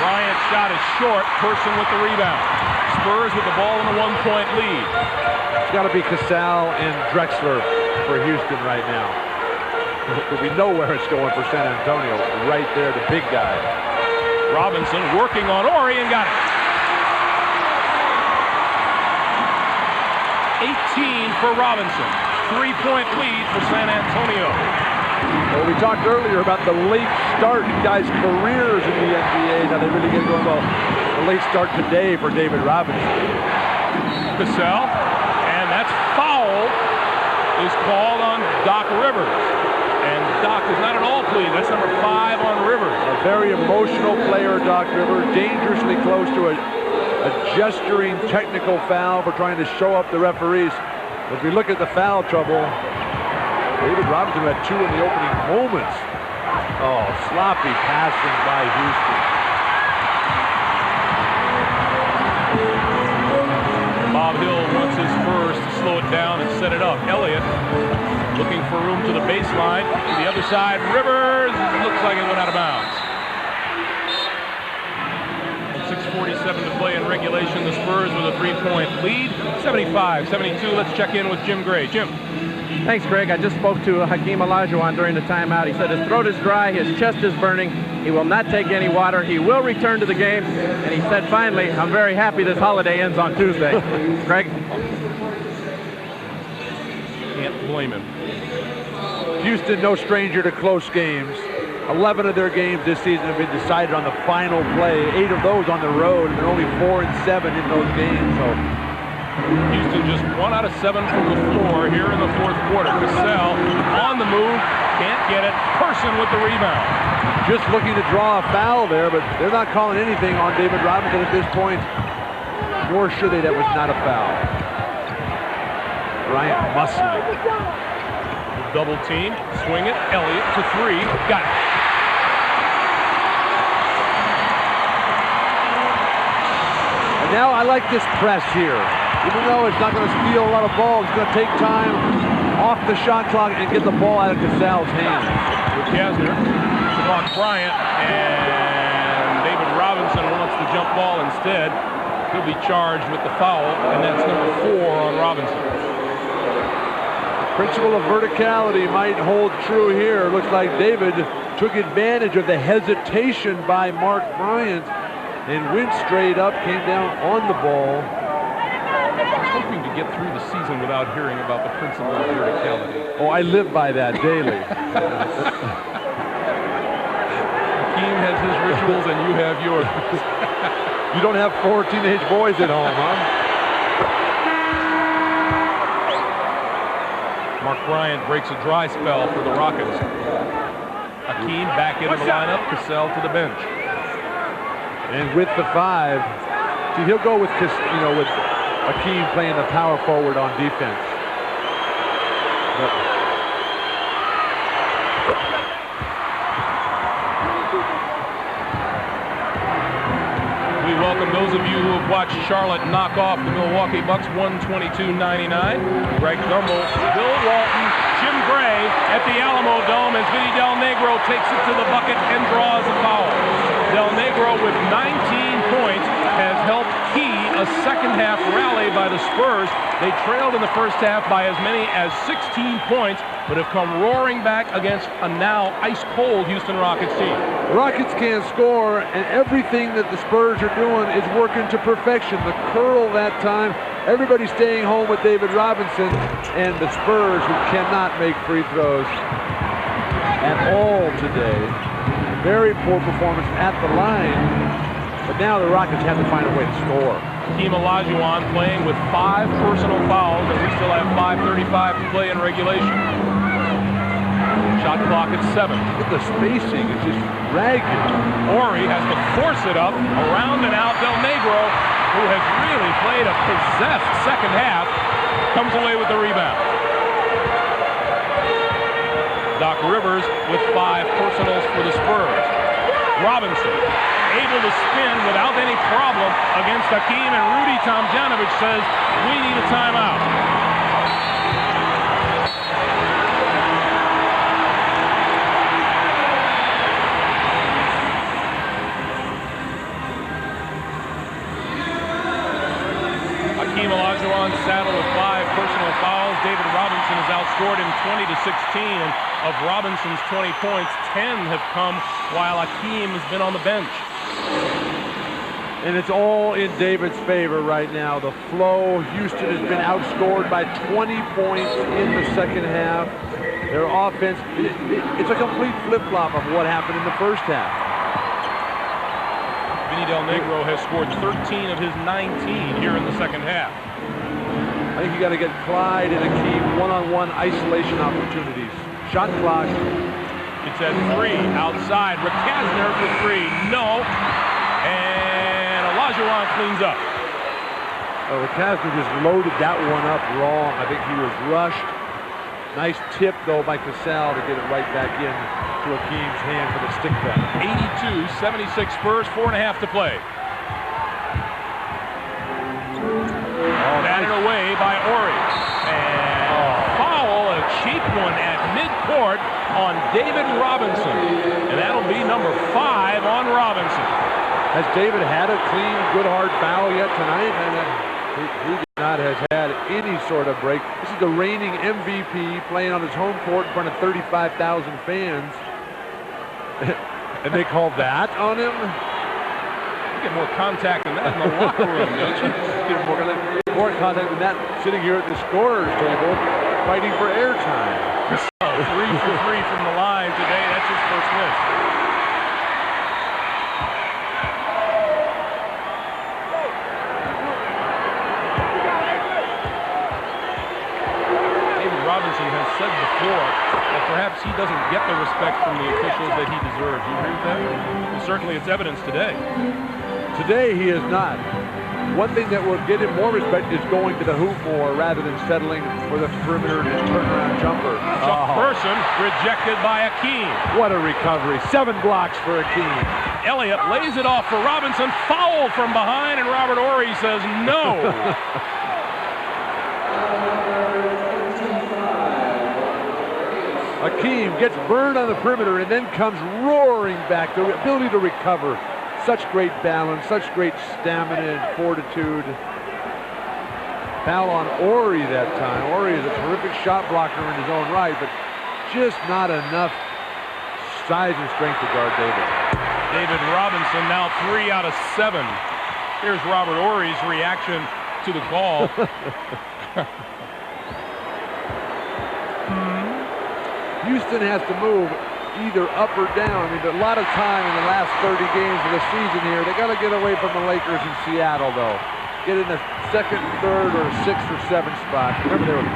Bryant's shot is short. Person with the rebound. Spurs with the ball in a 1-point lead. It's got to be Casal and Drexler for Houston right now. We know where it's going for San Antonio. Right there, the big guy. Robinson working on Ori and got it. 18 for Robinson. 3-point lead for San Antonio. Well, we talked earlier about the late start in guys' careers in the NBA. Now they really get going. Well, the late start today for David Robinson. Cassell, and that's foul is called on Doc Rivers. And Doc is not an all-plea. That's number 5 on Rivers. A very emotional player, Doc Rivers, dangerously close to a gesturing technical foul for trying to show up the referees. As we look at the foul trouble, David Robinson had 2 in the opening moments. Oh, sloppy passing by Houston. Bob Hill wants his Spurs to slow it down and set it up. Elliott looking for room to the baseline. To the other side, Rivers looks like it went out of bounds. 6:47 to play in regulation. The Spurs with a 3-point lead, 75-72. Let's check in with Jim Gray. Jim. Thanks, Greg. I just spoke to Hakeem Olajuwon during the timeout. He said his throat is dry, his chest is burning. He will not take any water. He will return to the game. And he said, finally, I'm very happy this holiday ends on Tuesday. Greg? Can't blame him. Houston, no stranger to close games. 11 of their games this season have been decided on the final play. 8 of those on the road, and they're only 4-7 in those games. So Houston just 1 out of 7 from the floor here in the 4th quarter. Cassell on the move, can't get it. Person with the rebound. just looking to draw a foul there, but they're not calling anything on David Robinson at this point. Nor should they. That was not a foul. Bryant muscling. Double team, swing it, Elliott to 3, got it. And now I like this press here. Even though it's not going to steal a lot of balls, it's going to take time off the shot clock and get the ball out of Cassell's hands. Kasner to block Bryant, and David Robinson wants the jump ball instead. He'll be charged with the foul, and that's number 4 on Robinson. Principle of verticality might hold true here. Looks like David took advantage of the hesitation by Mark Bryant and went straight up, came down on the ball. I was hoping to get through the season without hearing about the principle of verticality. Oh, I live by that daily. Hakeem has his rituals and you have yours. You don't have 4 teenage boys at home, huh? Mark Bryant breaks a dry spell for the Rockets. Hakeem back into the lineup, Cassell to the bench. And with the 5, see, he'll go with Hakeem playing the power forward on defense. We welcome those of you who have watched Charlotte knock off the Milwaukee Bucks 122-99. Greg Gumbel, Bill Walton, Jim Gray at the Alamo Dome as Vinny Del Negro takes it to the bucket and draws a foul. Del Negro with 19 points has helped key a second-half rally by the Spurs. They trailed in the first half by as many as 16 points, but have come roaring back against a now ice-cold Houston Rockets team. The Rockets can't score, and everything that the Spurs are doing is working to perfection. The curl that time, everybody staying home with David Robinson, and the Spurs who cannot make free throws at all today. Very poor performance at the line, but now the Rockets have to find a way to score. Hakeem Olajuwon playing with 5 personal fouls, and we still have 5:35 to play in regulation. Shot clock at 7. Look at the spacing, it's just ragged. Horry has to force it up, around and out. Del Negro, who has really played a possessed second half, comes away with the rebound. Doc Rivers with 5 personals for the Spurs. Robinson able to spin without any problem against Hakeem, and Rudy Tomjanovich says, we need a timeout. Hakeem Olajuwon saddled with 5 personal fouls. David Robinson has outscored him 20-16, and of Robinson's 20 points, 10 have come while Hakeem has been on the bench. And it's all in David's favor right now. The flow, Houston has been outscored by 20 points in the second half. Their offense, it's a complete flip-flop of what happened in the first half. Vinny Del Negro has scored 13 of his 19 here in the second half. I think you got to get Clyde and Hakeem one-on-one isolation opportunities. Shot clock. It's at 3 outside. Rakasner for 3. No. And Olajuwon cleans up. Rakasner just loaded that one up wrong. I think he was rushed. Nice tip, though, by Cassell to get it right back in to Hakeem's hand for the stick back. 82-76 Spurs, 4.5 to play. Batted away by Horry. And foul, a cheap one at midcourt on David Robinson. And that'll be number 5 on Robinson. Has David had a clean, good, hard foul yet tonight? He did not has had any sort of break. This is the reigning MVP playing on his home court in front of 35,000 fans. And they called that on him? You get more contact than that in the locker room, don't you? Get more contact than that sitting here at the scorer's table fighting for airtime. 3 for 3 from the line today. That's his first miss. Robinson has said before that perhaps he doesn't get the respect from the officials that he deserves. You agree with that? Well, certainly it's evidence today. Today he is not. One thing that will get him more respect is going to the hoop more rather than settling for the perimeter and turnaround jumper. Person rejected by Hakeem. What a recovery. 7 blocks for Hakeem. Elliott lays it off for Robinson. Fouled from behind, and Robert Horry says no. Hakeem gets burned on the perimeter and then comes roaring back. The ability to recover. Such great balance, such great stamina and fortitude. foul on Ori that time. Ori is a terrific shot blocker in his own right, but just not enough size and strength to guard David. David Robinson now 3 out of 7. Here's Robert Ory's reaction to the call. Houston has to move either up or down. I mean, a lot of time in the last 30 games of the season here. They got to get away from the Lakers in Seattle, though. Get in the second, third, or sixth or seventh spot. Remember, they were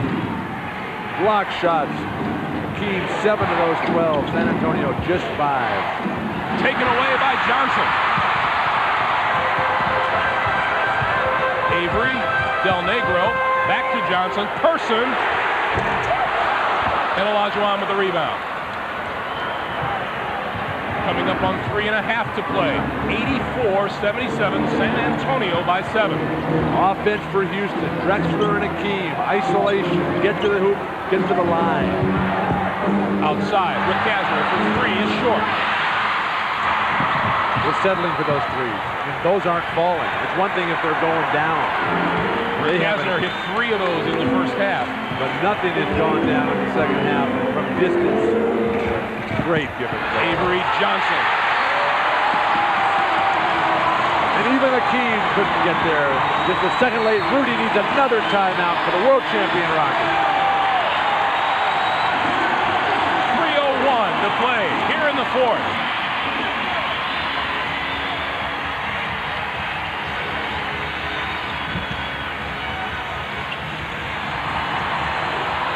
block shots. Hakeem, 7 of those 12. San Antonio, just 5. Taken away by Johnson. Avery, Del Negro, back to Johnson. Person. And Olajuwon with the rebound. Coming up on 3.5 to play. 84-77, San Antonio by 7. Offense for Houston. Drexler and Hakeem. Isolation. Get to the hoop. Get to the line. Outside. Rick Kasner for 3 is short. We're settling for those threes. And those aren't falling. It's one thing if they're going down. Rick Kasner hit 3 of those in the first half. But nothing has gone down in the second half. And from distance, great give and go. Avery Johnson. And even Hakeem couldn't get there. Just a second late. Rudy needs another timeout for the world champion Rockets. 3:01 to play here in the fourth.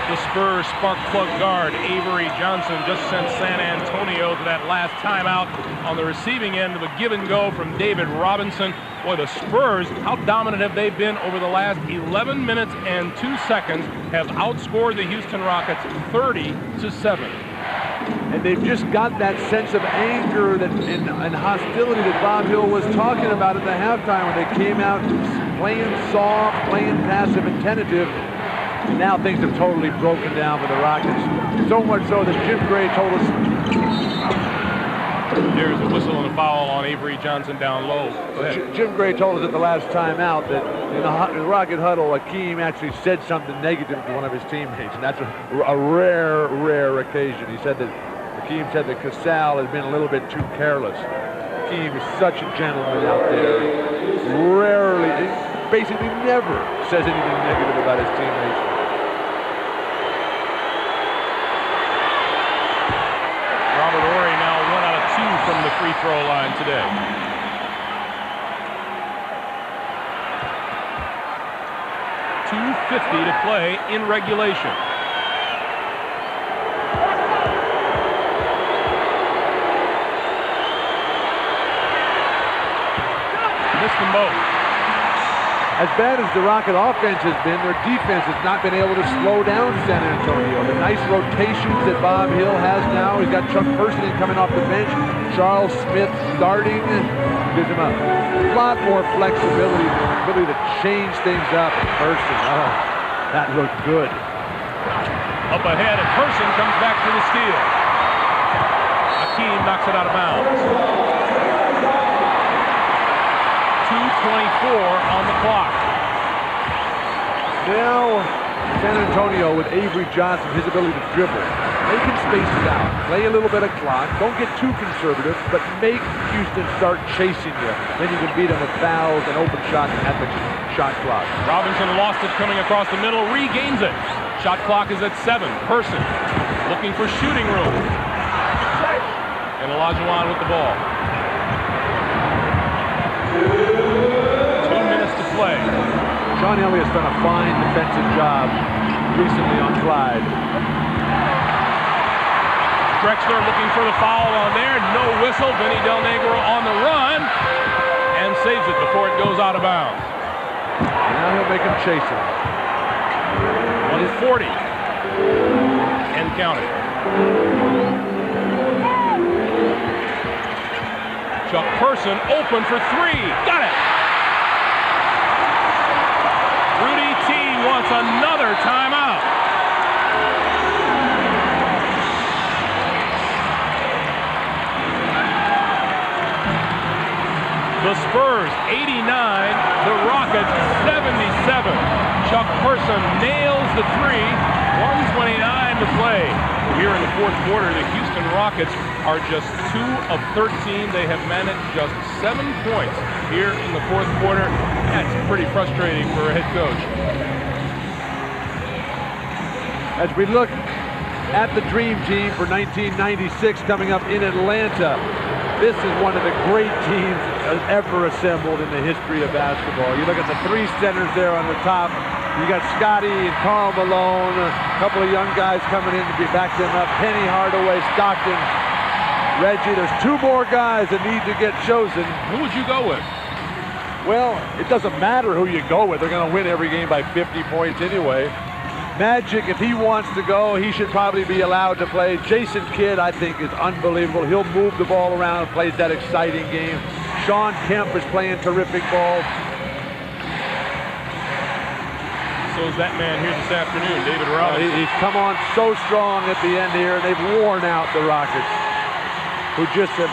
The Spurs spark plug guard Avery Johnson just sent San Antonio to that last timeout on the receiving end of a give and go from David Robinson. Boy, the Spurs, how dominant have they been over the last 11 minutes and 2 seconds, have outscored the Houston Rockets 30-7. And they've just got that sense of anger and hostility that Bob Hill was talking about at the halftime when they came out playing soft, playing passive and tentative. And now things have totally broken down for the Rockets. So much so that Jim Gray told us. There's a whistle and a foul on Avery Johnson down low. Jim Gray told us at the last time out that in the Rocket huddle, Hakeem actually said something negative to one of his teammates. And that's a rare, rare occasion. He said that Hakeem said that Casal has been a little bit too careless. Hakeem is such a gentleman out there. Rarely, basically never says anything negative about his teammates. Robert Ory now 1 out of 2 from the free throw line today. .250 to play in regulation. Missed them both. As bad as the Rocket offense has been, their defense has not been able to slow down San Antonio. The nice rotations that Bob Hill has now. He's got Chuck Person coming off the bench. Charles Smith starting. Gives him a lot more flexibility, ability to change things up. Person, oh, that looked good. Up ahead, and Person comes back for the steal. Hakeem knocks it out of bounds. 2:24 on the clock. Now, San Antonio with Avery Johnson, his ability to dribble. They can space it out. Play a little bit of clock. Don't get too conservative, but make Houston start chasing you. Then you can beat them with fouls and open shots at the shot clock. Robinson lost it coming across the middle, regains it. Shot clock is at 7. Person looking for shooting room. And Olajuwon with the ball. 2 minutes to play. Sean Elliott's done a fine defensive job recently on Clyde. Drexler looking for the foul on there. No whistle. Vinny Del Negro on the run and saves it before it goes out of bounds. And now he'll make him chase it. 140. And counting. Chuck Person open for 3. Got it. Rudy T wants another timeout. The Spurs 89, the Rockets 77. Chuck Person nails the three. 1:29 to play. Here in the fourth quarter, the Houston Rockets are just 2 of 13. They have managed just 7 points here in the fourth quarter. That's pretty frustrating for a head coach. As we look at the Dream Team for 1996 coming up in Atlanta, this is one of the great teams ever assembled in the history of basketball. You look at the 3 centers there on the top. You got Scotty and Karl Malone, a couple of young guys coming in to back them up. Penny Hardaway, Stockton, Reggie. There's 2 more guys that need to get chosen. Who would you go with? Well, it doesn't matter who you go with. They're going to win every game by 50 points anyway. Magic, if he wants to go, he should probably be allowed to play. Jason Kidd, I think, is unbelievable. He'll move the ball around and plays that exciting game. Sean Kemp is playing terrific ball. So is that man here this afternoon, David Robinson. He's come on so strong at the end here, and they've worn out the Rockets, who just have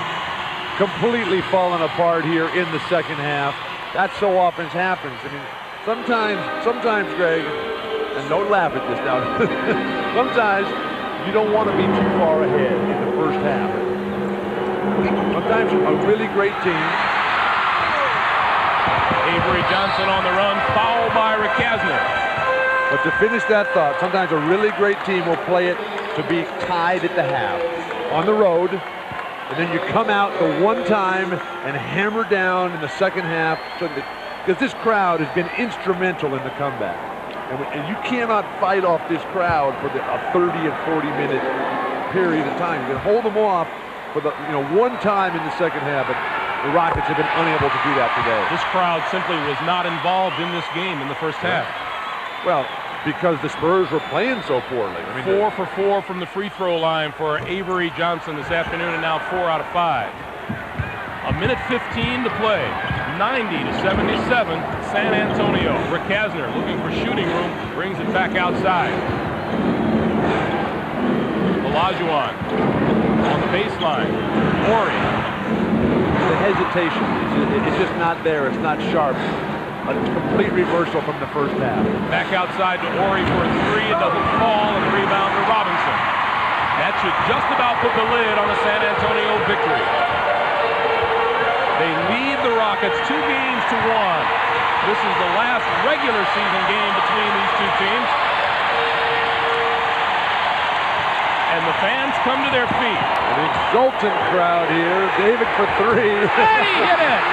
completely fallen apart here in the second half. That so often happens. I mean, sometimes, Greg, and don't laugh at this now, sometimes you don't want to be too far ahead in the first half. Sometimes a really great team. Avery Johnson on the run, fouled by Rakasnik. But to finish that thought, sometimes a really great team will play it to be tied at the half on the road, and then you come out the one time and hammer down in the second half, because this crowd has been instrumental in the comeback. And you cannot fight off this crowd for a 30 and 40-minute period of time. You can hold them off for the one time in the second half, but the Rockets have been unable to do that today. This crowd simply was not involved in this game in the first half. Well, because the Spurs were playing so poorly. I mean, 4 for 4 from the free throw line for Avery Johnson this afternoon, and now 4 out of 5. A minute 15 to play. 90-77, San Antonio. Rakasnik looking for shooting room, brings it back outside. Olajuwon on the baseline. Ori. The hesitation is just not there. It's not sharp. A complete reversal from the first half. Back outside to Ori for a 3. It doesn't fall, and the rebound to Robinson. That should just about put the lid on a San Antonio victory. They lead the Rockets 2 games to 1. This is the last regular season game between these 2 teams. And the fans come to their feet. An exultant crowd here. David for 3. And he hit it!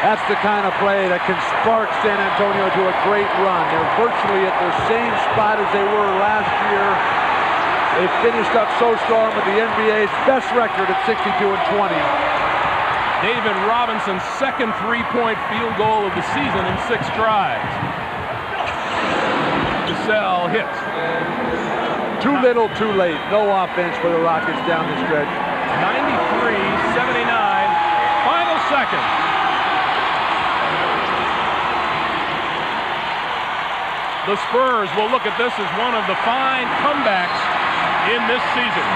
That's the kind of play that can spark San Antonio to a great run. They're virtually at the same spot as they were last year. They finished up so strong with the NBA's best record at 62-20. David Robinson's second 3-point field goal of the season in 6 tries. Cassell hits. Too little, too late. No offense for the Rockets down the stretch. 93-79. Final seconds. The Spurs will look at this as one of the fine comebacks in this season.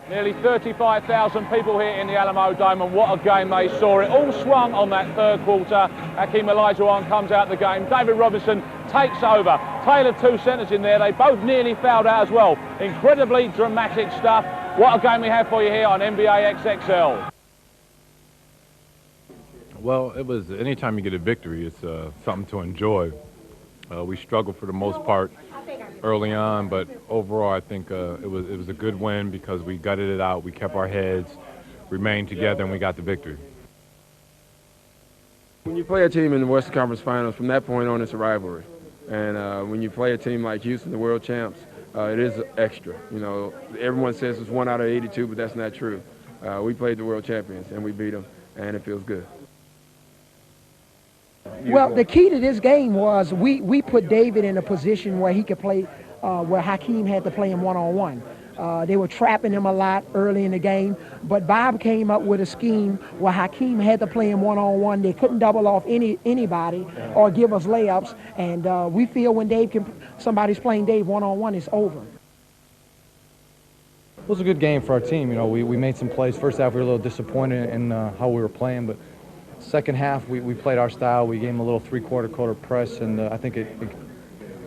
Nearly 35,000 people here in the Alamo Dome, and what a game they saw. It all swung on that third quarter. Hakeem Olajuwon comes out of the game. David Robinson takes over. Taylor 2 centers in there. They both nearly fouled out as well. Incredibly dramatic stuff. What a game we have for you here on NBA XXL. Well, it was, anytime you get a victory, it's something to enjoy. We struggled for the most part early on, but overall I think it was a good win because we gutted it out, we kept our heads, remained together, and we got the victory. When you play a team in the Western Conference Finals, from that point on it's a rivalry. And when you play a team like Houston, the world champs, it is extra. You know, everyone says it's 1 out of 82, but that's not true. We played the world champions, and we beat them, and it feels good. Well, the key to this game was we put David in a position where he could play, where Hakeem had to play him one-on-one. They were trapping him a lot early in the game, but Bob came up with a scheme where Hakeem had to play him one-on-one. They couldn't double off anybody or give us layups, and we feel when somebody's playing Dave one-on-one, it's over. It was a good game for our team. You know, we made some plays. First half, we were a little disappointed in how we were playing, but second half, we played our style. We gave them a little three-quarter press, and I think it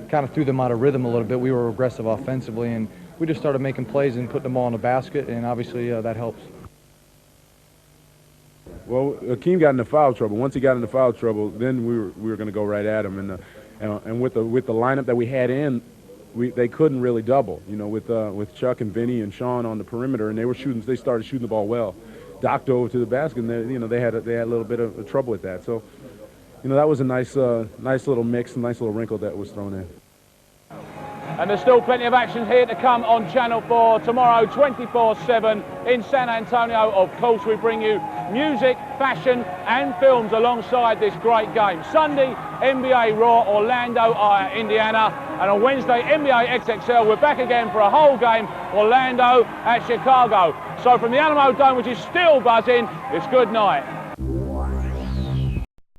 kind of threw them out of rhythm a little bit. We were aggressive offensively, and we just started making plays and putting the ball in the basket, and obviously that helps. Well, Akeem got into foul trouble. Once he got into foul trouble, then we were going to go right at him, and with the lineup that we had in, they couldn't really double. You know, with Chuck and Vinny and Sean on the perimeter, and they started shooting the ball well. Doc dove to the basket, and they had a little bit of trouble with that. So, you know, that was a nice little mix, a nice little wrinkle that was thrown in. And there's still plenty of action here to come on Channel 4 tomorrow, 24/7 in San Antonio. Of course, we bring you music, fashion and films alongside this great game. Sunday, NBA Raw, Orlando at Indiana. And on Wednesday, NBA XXL, we're back again for a whole game, Orlando at Chicago. So from the Alamo Dome, which is still buzzing, it's good night.